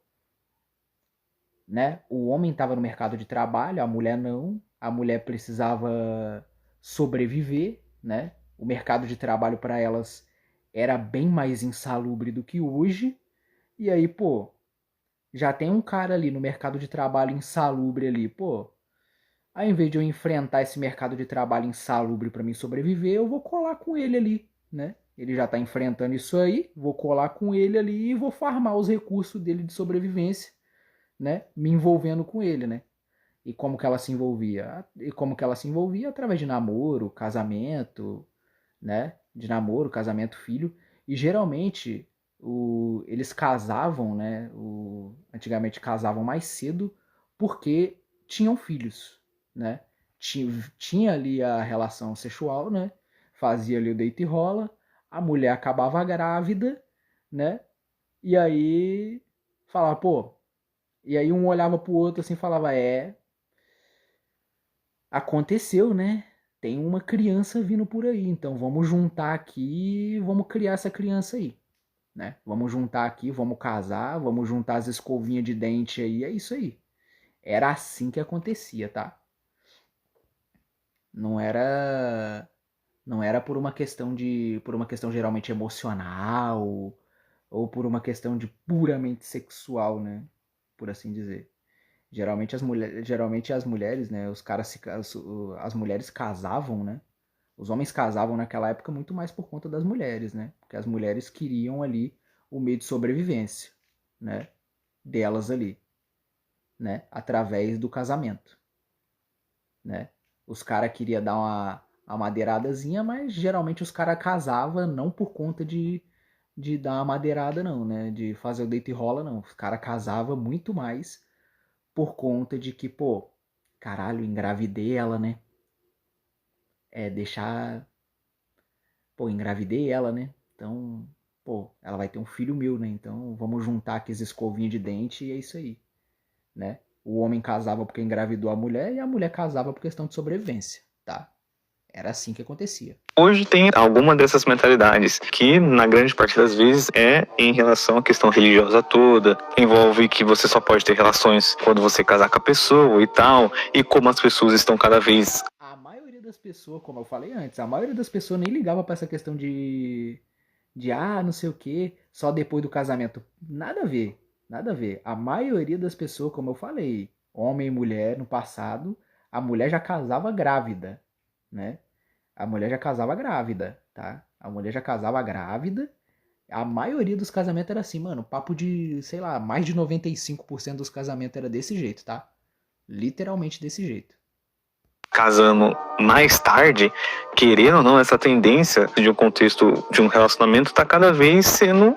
né, o homem estava no mercado de trabalho, a mulher não, a mulher precisava sobreviver, né? O mercado de trabalho para elas era bem mais insalubre do que hoje. E aí, pô, já tem um cara ali no mercado de trabalho insalubre ali, pô, ao invés de eu enfrentar esse mercado de trabalho insalubre para mim sobreviver, eu vou colar com ele ali, né? Ele já está enfrentando isso aí, vou colar com ele ali e vou farmar os recursos dele de sobrevivência, né? Me envolvendo com ele, né? E como que ela se envolvia? E como que ela se envolvia? Através de namoro, casamento, né? De namoro, casamento, filho. E geralmente eles casavam, né? Antigamente casavam mais cedo porque tinham filhos, né? Tinha ali a relação sexual, né? Fazia ali o deita e rola, a mulher acabava grávida, né? E aí falava, pô. E aí um olhava pro outro assim e falava, aconteceu, né? Tem uma criança vindo por aí, então vamos juntar aqui e vamos criar essa criança aí, né? Vamos juntar aqui, vamos casar, vamos juntar as escovinhas de dente aí, é isso aí. Era assim que acontecia, tá? Não era por uma questão geralmente emocional ou por uma questão de puramente sexual, né? Por assim dizer. Geralmente as mulheres, né? As mulheres casavam, né? Os homens casavam naquela época muito mais por conta das mulheres, né? Porque as mulheres queriam ali o meio de sobrevivência, né? Delas ali, né? Através do casamento, né? Os caras queriam dar a madeiradazinha, mas geralmente os caras casavam não por conta de dar uma madeirada não, né? De fazer o deito e rola não. Os caras casavam muito mais por conta de que, pô, caralho, engravidei ela, né? Deixar... Pô, engravidei ela, né? Então, pô, ela vai ter um filho meu, né? Então vamos juntar aqui as escovinhas de dente e é isso aí, né? O homem casava porque engravidou a mulher e a mulher casava por questão de sobrevivência, tá? Era assim que acontecia. Hoje tem alguma dessas mentalidades, que na grande parte das vezes é em relação à questão religiosa toda, envolve que você só pode ter relações quando você casar com a pessoa e tal, e como as pessoas estão cada vez... A maioria das pessoas, como eu falei antes, a maioria das pessoas nem ligava pra essa questão de não sei o que, só depois do casamento. Nada a ver, nada a ver. A maioria das pessoas, como eu falei, homem e mulher no passado, a mulher já casava grávida, né? A mulher já casava grávida, tá? A mulher já casava grávida. A maioria dos casamentos era assim, mano. Papo de, sei lá, mais de 95% dos casamentos era desse jeito, tá? Literalmente desse jeito. casando mais tarde, querendo ou não, essa tendência de um contexto de um relacionamento tá cada vez sendo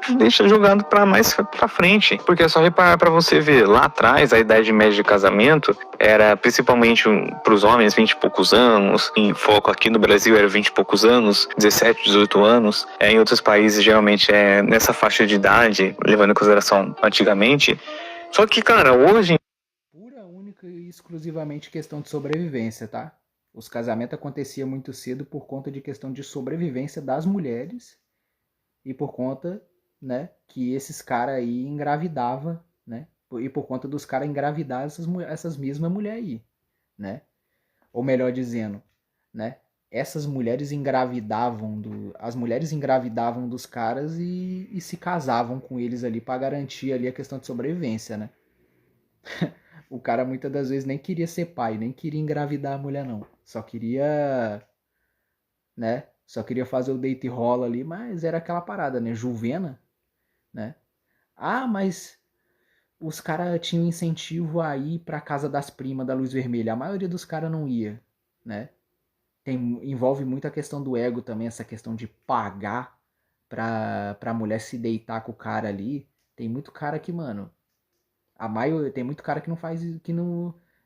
jogado para mais para frente, porque é só reparar para você ver, lá atrás a idade média de casamento era principalmente para os homens 20 e poucos anos, em foco aqui no Brasil era 20 e poucos anos, 17, 18 anos, em outros países geralmente é nessa faixa de idade, levando em consideração antigamente. Só que, cara, hoje Pura, única e exclusivamente questão de sobrevivência, tá? Os casamentos aconteciam muito cedo por conta de questão de sobrevivência das mulheres e por conta, né, que esses caras aí engravidavam, né? E por conta dos caras engravidar essas mesmas mulheres aí, né? Ou melhor dizendo, né? Essas mulheres engravidavam as mulheres engravidavam dos caras e se casavam com eles ali para garantir ali a questão de sobrevivência, né? O cara muitas das vezes nem queria ser pai, nem queria engravidar a mulher não. Só queria, né? Só queria fazer o deito e rola ali, mas era aquela parada, né? Juvena, né? Ah, mas os caras tinham incentivo a ir pra casa das primas da Luz Vermelha. A maioria dos caras não ia, né? Envolve muito a questão do ego também, essa questão de pagar pra mulher se deitar com o cara ali. Tem muito cara que, mano, tem muito cara que não faz,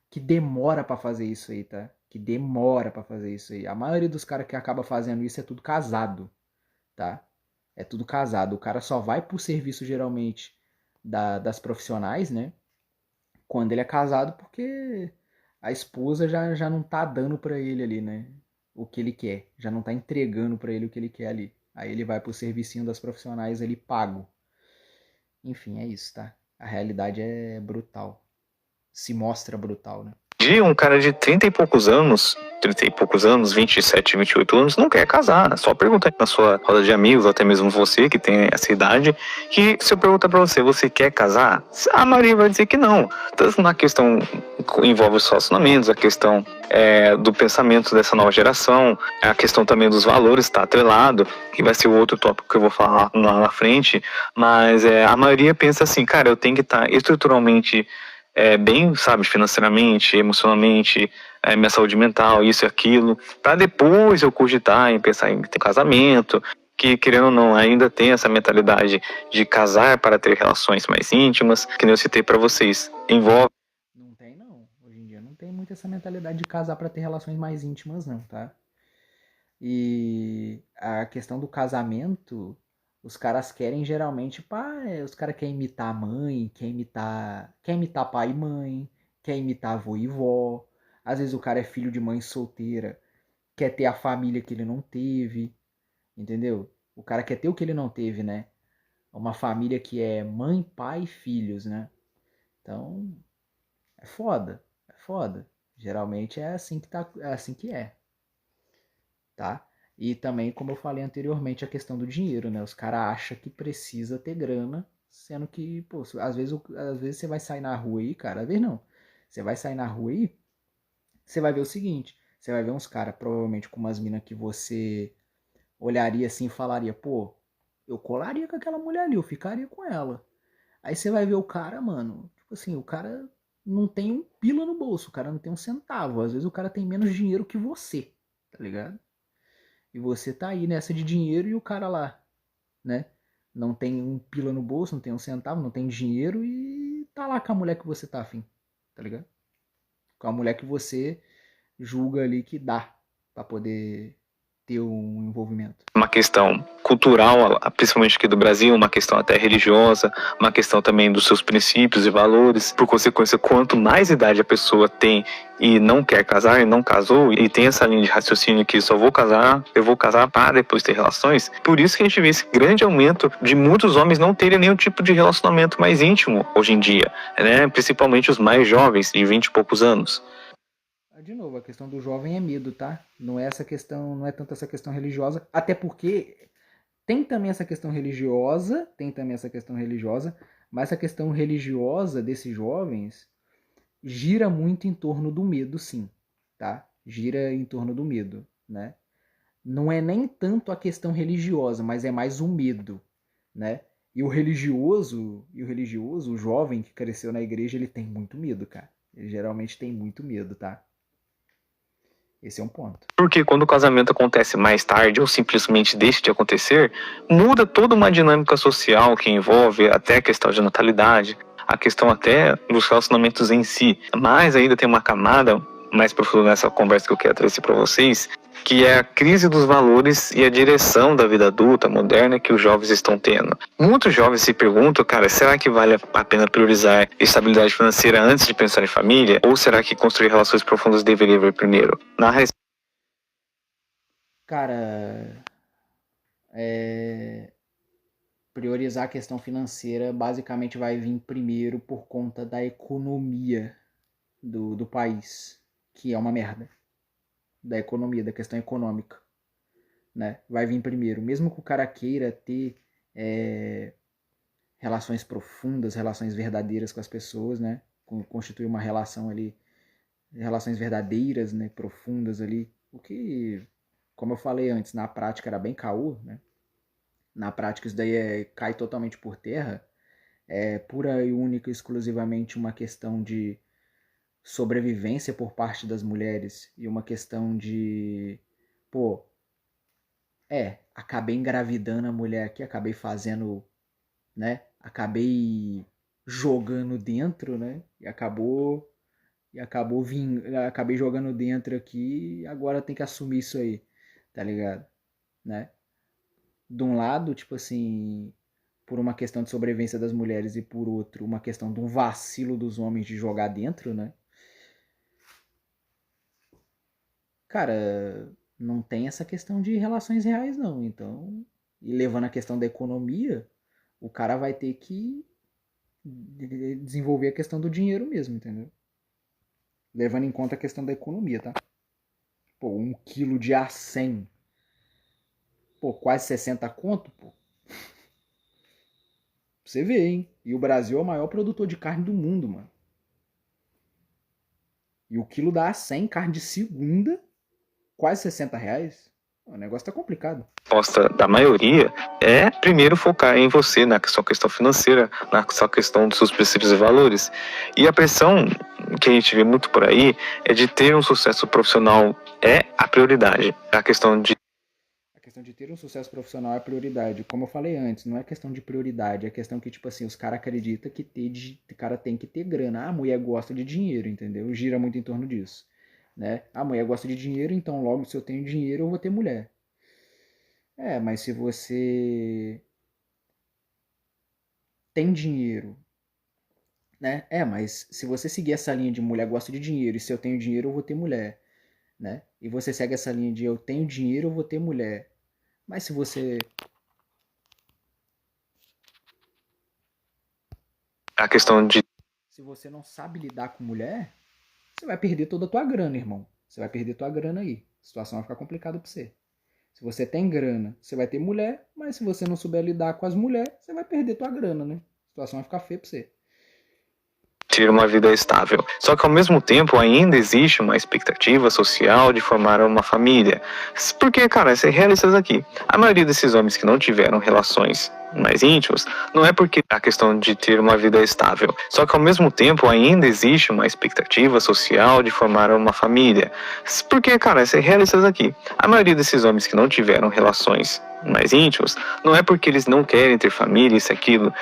que demora pra fazer isso aí, tá? Que demora pra fazer isso aí. A maioria dos caras que acaba fazendo isso é tudo casado, tá? É tudo casado. O cara só vai pro serviço geralmente das profissionais, né? Quando ele é casado, porque a esposa já não tá dando pra ele ali, né? O que ele quer. Já não tá entregando pra ele o que ele quer ali. Aí ele vai pro servicinho das profissionais ali pago. Enfim, é isso, tá? A realidade é brutal. Se mostra brutal, né? de um cara de 30 e poucos anos, 27, 28 anos, não quer casar. Só pergunta na sua roda de amigos, ou até mesmo você que tem essa idade, que se eu perguntar pra você, você quer casar? A maioria vai dizer que não. Tanto na questão envolve os relacionamentos, a questão do pensamento dessa nova geração, a questão também dos valores está atrelado, que vai ser o outro tópico que eu vou falar lá na frente, mas a maioria pensa assim, cara, eu tenho que estar estruturalmente bem, sabe, financeiramente, emocionalmente, minha saúde mental, isso e aquilo, para depois eu cogitar em pensar em ter casamento, que querendo ou não, ainda tem essa mentalidade de casar para ter relações mais íntimas, que nem eu citei para vocês, envolve. Não tem não, hoje em dia não tem muito essa mentalidade de casar para ter relações mais íntimas não, tá? E a questão do casamento, os caras querem geralmente, pá, os caras querem imitar a mãe, quer imitar pai e mãe, quer imitar avô e vó. Às vezes o cara é filho de mãe solteira, quer ter a família que ele não teve, entendeu? O cara quer ter o que ele não teve, né? Uma família que é mãe, pai e filhos, né? Então, é foda, é foda. Geralmente é assim que é assim que é, tá? E também, como eu falei anteriormente, a questão do dinheiro, né? Os caras acham que precisa ter grana, sendo que, pô, às vezes você vai sair na rua aí, cara, às vezes não. Você vai sair na rua aí, você vai ver o seguinte, você vai ver uns caras, provavelmente com umas minas que você olharia assim e falaria, pô, eu colaria com aquela mulher ali, eu ficaria com ela. Aí você vai ver o cara, mano, tipo assim, o cara não tem um pila no bolso, o cara não tem um centavo. Às vezes o cara tem menos dinheiro que você, tá ligado? E você tá aí nessa de dinheiro e o cara lá, né? Não tem um pila no bolso, não tem um centavo, não tem dinheiro e tá lá com a mulher que você tá afim, tá ligado? Com a mulher que você julga ali que dá pra poder ter um envolvimento. Uma questão cultural, principalmente aqui do Brasil, uma questão até religiosa, uma questão também dos seus princípios e valores. Por consequência, quanto mais idade a pessoa tem e não quer casar, e não casou, e tem essa linha de raciocínio que eu vou casar para depois ter relações, por isso que a gente vê esse grande aumento de muitos homens não terem nenhum tipo de relacionamento mais íntimo hoje em dia, né? Principalmente os mais jovens, de 20 e poucos anos. De novo, a questão do jovem é medo, tá? Não é essa questão, não é tanto essa questão religiosa, até porque tem também essa questão religiosa, mas essa questão religiosa desses jovens gira muito em torno do medo, sim, tá? Gira em torno do medo, né? Não é nem tanto a questão religiosa, mas é mais o medo, né? E o religioso, o jovem que cresceu na igreja, ele tem muito medo, cara. Ele geralmente tem muito medo, tá? Esse é um ponto. Porque quando o casamento acontece mais tarde ou simplesmente deixa de acontecer, muda toda uma dinâmica social que envolve até a questão de natalidade, a questão até dos relacionamentos em si. Mas ainda tem uma camada mais profunda nessa conversa que eu quero trazer para vocês, que é a crise dos valores e a direção da vida adulta, moderna, que os jovens estão tendo. Muitos jovens se perguntam, cara, será que vale a pena priorizar estabilidade financeira antes de pensar em família? Ou será que construir relações profundas deveria vir primeiro? Cara, priorizar a questão financeira basicamente vai vir primeiro por conta da economia do país, que é uma merda. Da economia, da questão econômica, né? Vai vir primeiro. Mesmo que o cara queira ter relações profundas, relações verdadeiras com as pessoas, né? Constituir uma relação ali, relações verdadeiras, né? Profundas ali. O que, como eu falei antes, na prática era bem caô, né? Na prática isso daí cai totalmente por terra. É pura e única, exclusivamente uma questão de sobrevivência por parte das mulheres e uma questão de, acabei engravidando a mulher aqui, acabei fazendo, né, acabei jogando dentro, né, acabei jogando dentro aqui e agora tem que assumir isso aí, tá ligado, né? De um lado, tipo assim, por uma questão de sobrevivência das mulheres e por outro, uma questão de um vacilo dos homens de jogar dentro, né? Cara, não tem essa questão de relações reais, não. Então, e levando a questão da economia, o cara vai ter que desenvolver a questão do dinheiro mesmo, entendeu? Levando em conta a questão da economia, tá? 1 quilo de A100. Quase 60 conto, Pra você ver, hein? E o Brasil é o maior produtor de carne do mundo, mano. E o quilo da A100, carne de segunda, quase R$60. O negócio tá complicado. A resposta da maioria é primeiro focar em você, na sua questão financeira, na sua questão dos seus princípios e valores. E a pressão que a gente vê muito por aí é de ter um sucesso profissional é a prioridade. A questão de ter um sucesso profissional é prioridade. Como eu falei antes, não é questão de prioridade, é questão que, tipo assim, os caras acreditam que o cara tem que ter grana. A mulher gosta de dinheiro, entendeu? Gira muito em torno disso. Né? A mulher gosta de dinheiro, então logo se eu tenho dinheiro eu vou ter mulher. Mas se você tem dinheiro, né? Mas se você seguir essa linha de mulher gosta de dinheiro e se eu tenho dinheiro eu vou ter mulher, né? E você segue essa linha de eu tenho dinheiro eu vou ter mulher. Mas se você... a questão de... se você não sabe lidar com mulher, você vai perder toda a tua grana, irmão. Você vai perder tua grana aí. A situação vai ficar complicada pra você. Se você tem grana, você vai ter mulher, mas se você não souber lidar com as mulheres, você vai perder tua grana, né? A situação vai ficar feia pra você. Ter uma vida estável. Só que ao mesmo tempo ainda existe uma expectativa social de formar uma família. Porque, cara, ser realistas aqui, a maioria desses homens que não tiveram relações mais íntimos, não é porque a questão de ter uma vida estável. Só que ao mesmo tempo ainda existe uma expectativa social de formar uma família. Porque, cara, ser realistas aqui, a maioria desses homens que não tiveram relações mais íntimos, não é porque eles não querem ter família, isso, aquilo,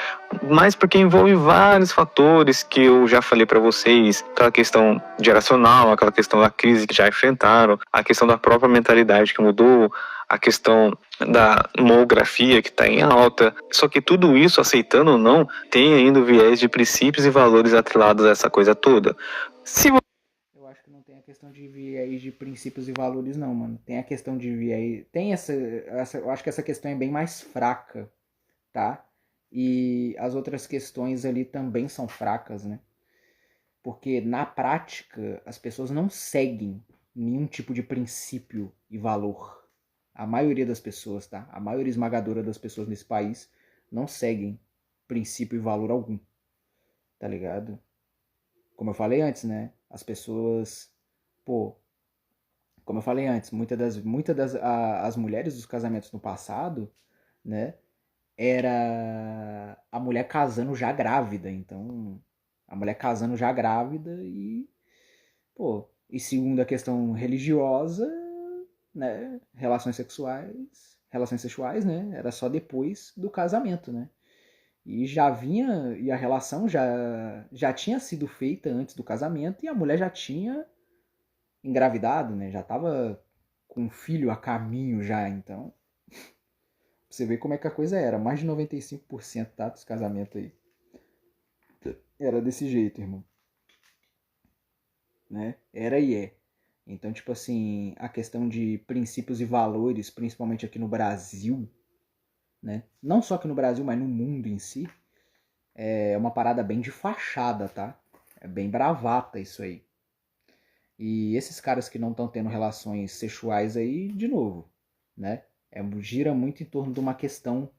mas porque envolve vários fatores que eu já falei pra vocês, aquela questão geracional, aquela questão da crise que já enfrentaram, a questão da própria mentalidade que mudou, a questão da demografia que está em alta. Só que tudo isso, aceitando ou não, tem ainda o viés de princípios e valores atrelados a essa coisa toda. Eu acho que não tem a questão de viés de princípios e valores, não, mano. Tem a questão de viés... Tem essa... Eu acho que essa questão é bem mais fraca, tá? E as outras questões ali também são fracas, né? Porque, na prática, as pessoas não seguem nenhum tipo de princípio e valor. A maioria das pessoas, tá? A maioria esmagadora das pessoas nesse país não seguem princípio e valor algum, tá ligado? Como eu falei antes, né? As pessoas, como eu falei antes, as mulheres dos casamentos no passado, né? Era a mulher casando já grávida, então a mulher casando já grávida e segundo a questão religiosa, né, relações sexuais, né, era só depois do casamento, né, e a relação já tinha sido feita antes do casamento e a mulher já tinha engravidado, né, já tava com um filho a caminho já, então você vê como é que a coisa era, mais de 95%, tá, dos casamentos aí era desse jeito, irmão, né, era e é. Então, tipo assim, a questão de princípios e valores, principalmente aqui no Brasil, né? Não só aqui no Brasil, mas no mundo em si, é uma parada bem de fachada, tá? É bem bravata isso aí. E esses caras que não estão tendo relações sexuais aí, de novo, né? Gira muito em torno de uma questão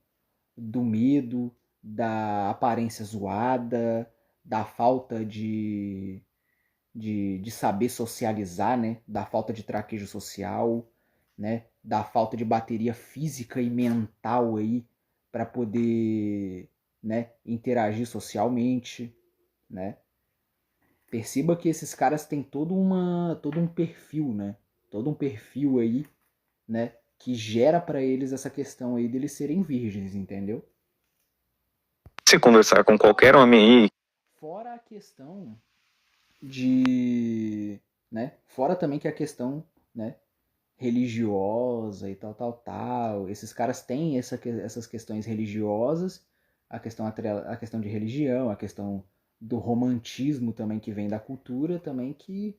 do medo, da aparência zoada, da falta de saber socializar, né? Da falta de traquejo social, né? Da falta de bateria física e mental aí para poder, né, interagir socialmente, né? Perceba que esses caras têm todo um perfil, né? Todo um perfil aí, né, que gera para eles essa questão aí deles serem virgens, entendeu? Se conversar com qualquer homem aí, fora a questão né? Fora também que a questão, né, religiosa e tal. Esses caras têm essas questões religiosas, a questão de religião, a questão do romantismo também que vem da cultura também que,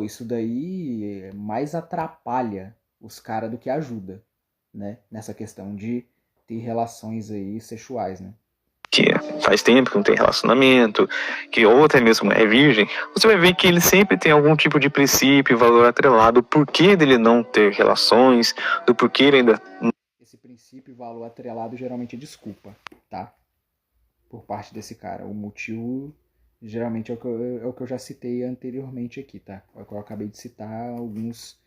isso daí mais atrapalha os caras do que ajuda, né? Nessa questão de ter relações aí sexuais, né? Que faz tempo que não tem relacionamento, que ou até mesmo é virgem, você vai ver que ele sempre tem algum tipo de princípio e valor atrelado, o porquê dele não ter relações, do porquê ele ainda... Esse princípio e valor atrelado geralmente é desculpa, tá? Por parte desse cara. O motivo geralmente é o que eu já citei anteriormente aqui, tá? É o que eu acabei de citar alguns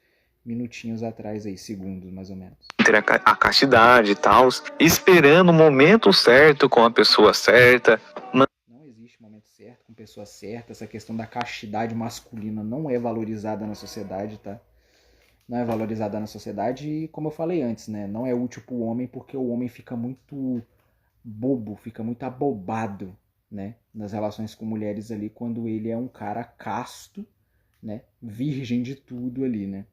minutinhos atrás aí, segundos mais ou menos. Ter a castidade e tal, esperando o momento certo com a pessoa certa. Não existe momento certo com pessoa certa. Essa questão da castidade masculina não é valorizada na sociedade, tá? Não é valorizada na sociedade e, como eu falei antes, né? Não é útil pro homem porque o homem fica muito bobo, fica muito abobado, né? Nas relações com mulheres ali quando ele é um cara casto, né? Virgem de tudo ali, né?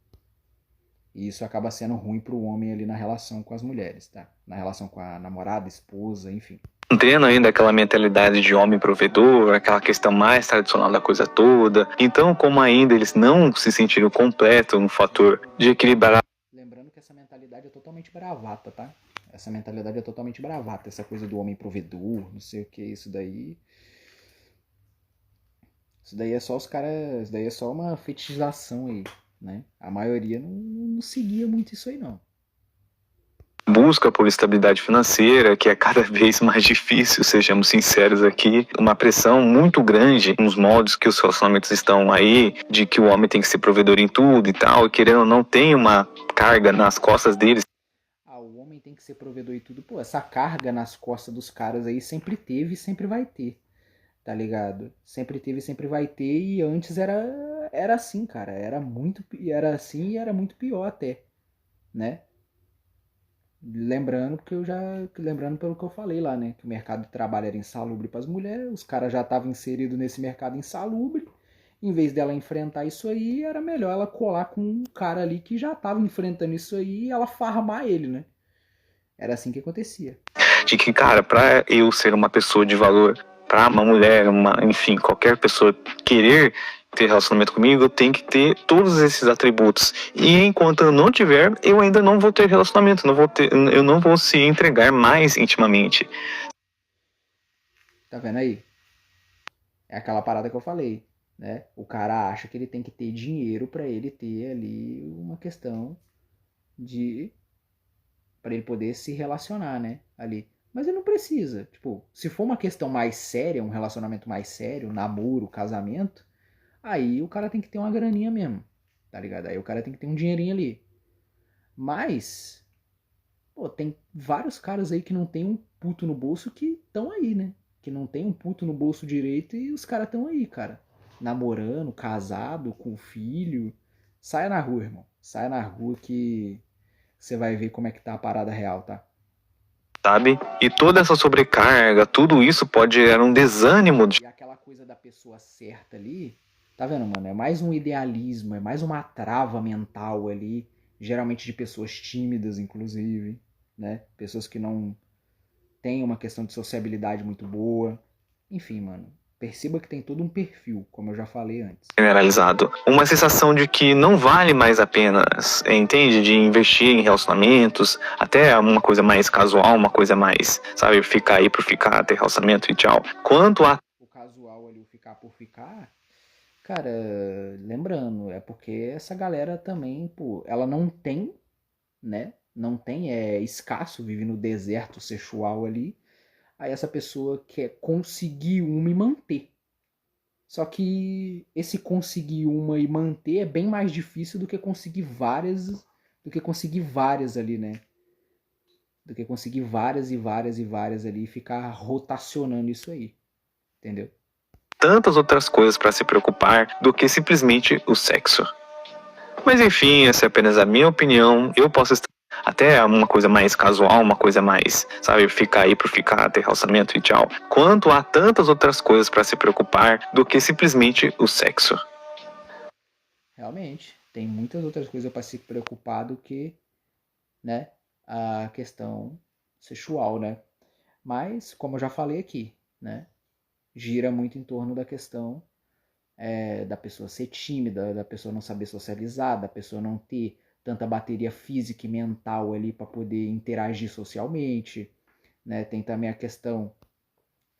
E isso acaba sendo ruim pro homem ali na relação com as mulheres, tá? Na relação com a namorada, esposa, enfim. Tendo ainda aquela mentalidade de homem provedor, aquela questão mais tradicional da coisa toda. Então, como ainda eles não se sentiram completos no fator de equilibrar... Lembrando que essa mentalidade é totalmente bravata, tá? Essa mentalidade é totalmente bravata. Essa coisa do homem provedor, não sei o que, isso daí... Isso daí é só os caras... Isso daí é só uma fetichização aí, né? A maioria não seguia muito isso aí, não. Busca por estabilidade financeira, que é cada vez mais difícil, sejamos sinceros aqui. Uma pressão muito grande nos moldes que os relacionamentos estão aí, de que o homem tem que ser provedor em tudo e tal, e querendo ou não tem uma carga nas costas deles. O homem tem que ser provedor e tudo. Pô, essa carga nas costas dos caras aí sempre teve e sempre vai ter, tá ligado? Sempre teve e sempre vai ter, e antes era assim, cara. Era assim e era muito pior até, né? Lembrando que lembrando pelo que eu falei lá, né, que o mercado de trabalho era insalubre para as mulheres, os caras já estavam inseridos nesse mercado insalubre. Em vez dela enfrentar isso aí, era melhor ela colar com um cara ali que já estava enfrentando isso aí e ela farmar ele, né? Era assim que acontecia. De que, cara, pra eu ser uma pessoa de valor, pra uma mulher, enfim, qualquer pessoa querer ter relacionamento comigo, eu tenho que ter todos esses atributos. E enquanto eu não tiver, eu ainda não vou ter relacionamento, eu não vou se entregar mais intimamente. Tá vendo aí? É aquela parada que eu falei, né? O cara acha que ele tem que ter dinheiro para ele ter ali uma questão de para ele poder se relacionar, né, ali. Mas ele não precisa. Tipo, se for uma questão mais séria, um relacionamento mais sério, namoro, casamento, aí o cara tem que ter uma graninha mesmo, tá ligado? Aí o cara tem que ter um dinheirinho ali. Mas, pô, tem vários caras aí que não tem um puto no bolso que estão aí, né? Que não tem um puto no bolso direito e os caras estão aí, cara. Namorando, casado, com filho. Saia na rua, irmão. Saia na rua que você vai ver como é que tá a parada real, tá? Sabe? E toda essa sobrecarga, tudo isso pode gerar um desânimo. E aquela coisa da pessoa certa ali, tá vendo, mano? É mais um idealismo, é mais uma trava mental ali, geralmente de pessoas tímidas, inclusive, né? Pessoas que não têm uma questão de sociabilidade muito boa. Enfim, mano, perceba que tem todo um perfil, como eu já falei antes. Generalizado. Uma sensação de que não vale mais a pena, entende? De investir em relacionamentos, até uma coisa mais casual, uma coisa mais, sabe, ficar aí por ficar, ter relacionamento e tchau. Quanto a O casual ali, o ficar por ficar, cara, lembrando, é porque essa galera também, pô, ela não tem, né? Não tem, é escasso, vive no deserto sexual ali. Aí essa pessoa quer conseguir uma e manter. Só que esse conseguir uma e manter é bem mais difícil do que conseguir várias ali, né? Do que conseguir várias e várias e várias ali e ficar rotacionando isso aí. Entendeu? tantas outras coisas para se preocupar do que simplesmente o sexo. Mas enfim, essa é apenas a minha opinião. Eu posso estar até uma coisa mais casual, uma coisa mais, sabe, ficar aí por ficar, ter relacionamento e tchau. Quanto a tantas outras coisas para se preocupar do que simplesmente o sexo. Realmente, tem muitas outras coisas para se preocupar do que, né, a questão sexual, né? Mas, como eu já falei aqui, né, gira muito em torno da questão da pessoa ser tímida, da pessoa não saber socializar, da pessoa não ter tanta bateria física e mental ali para poder interagir socialmente, né? Tem também a questão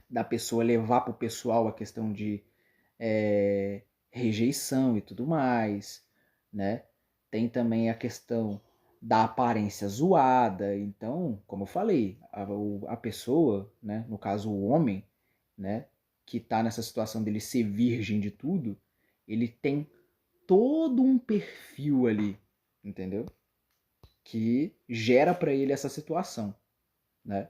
da pessoa levar para o pessoal a questão de rejeição e tudo mais, né? Tem também a questão da aparência zoada. Então, como eu falei, a pessoa, né, no caso o homem, né, que está nessa situação dele ser virgem de tudo, ele tem todo um perfil ali, entendeu? Que gera para ele essa situação, né?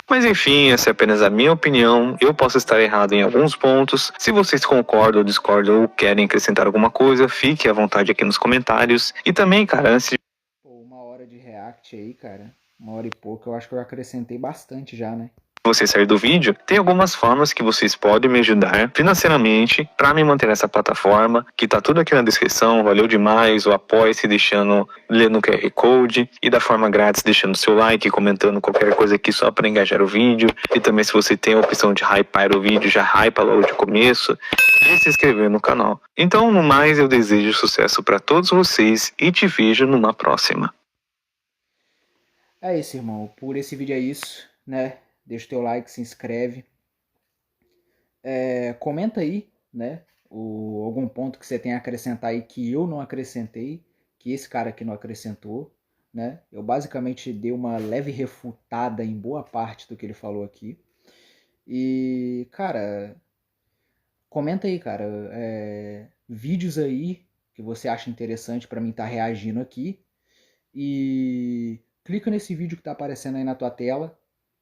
Mas enfim, essa é apenas a minha opinião. Eu posso estar errado em alguns pontos. Se vocês concordam ou discordam ou querem acrescentar alguma coisa, fique à vontade aqui nos comentários. E também, cara, antes de... Pô, 1 hora de react aí, cara. 1 hora e pouco, eu acho que eu acrescentei bastante já, né? você sair do vídeo, tem algumas formas que vocês podem me ajudar financeiramente para me manter nessa plataforma, que tá tudo aqui na descrição. Valeu demais, o apoie-se deixando, lendo o QR Code, e da forma grátis deixando seu like, comentando qualquer coisa aqui só para engajar o vídeo. E também, se você tem a opção de hypar o vídeo, já hypa logo de começo e se inscrever no canal. Então, no mais, eu desejo sucesso para todos vocês e te vejo numa próxima. É isso, irmão. Por esse vídeo é isso, né? Deixa o teu like, se inscreve. Comenta aí, né? Algum ponto que você tem a acrescentar aí que eu não acrescentei, que esse cara aqui não acrescentou, né? Eu basicamente dei uma leve refutada em boa parte do que ele falou aqui. E, cara, comenta aí, cara. Vídeos aí que você acha interessante pra mim estar reagindo aqui. E clica nesse vídeo que está aparecendo aí na tua tela,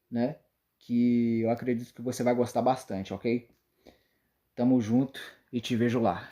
né? Que eu acredito que você vai gostar bastante, ok? Tamo junto e te vejo lá.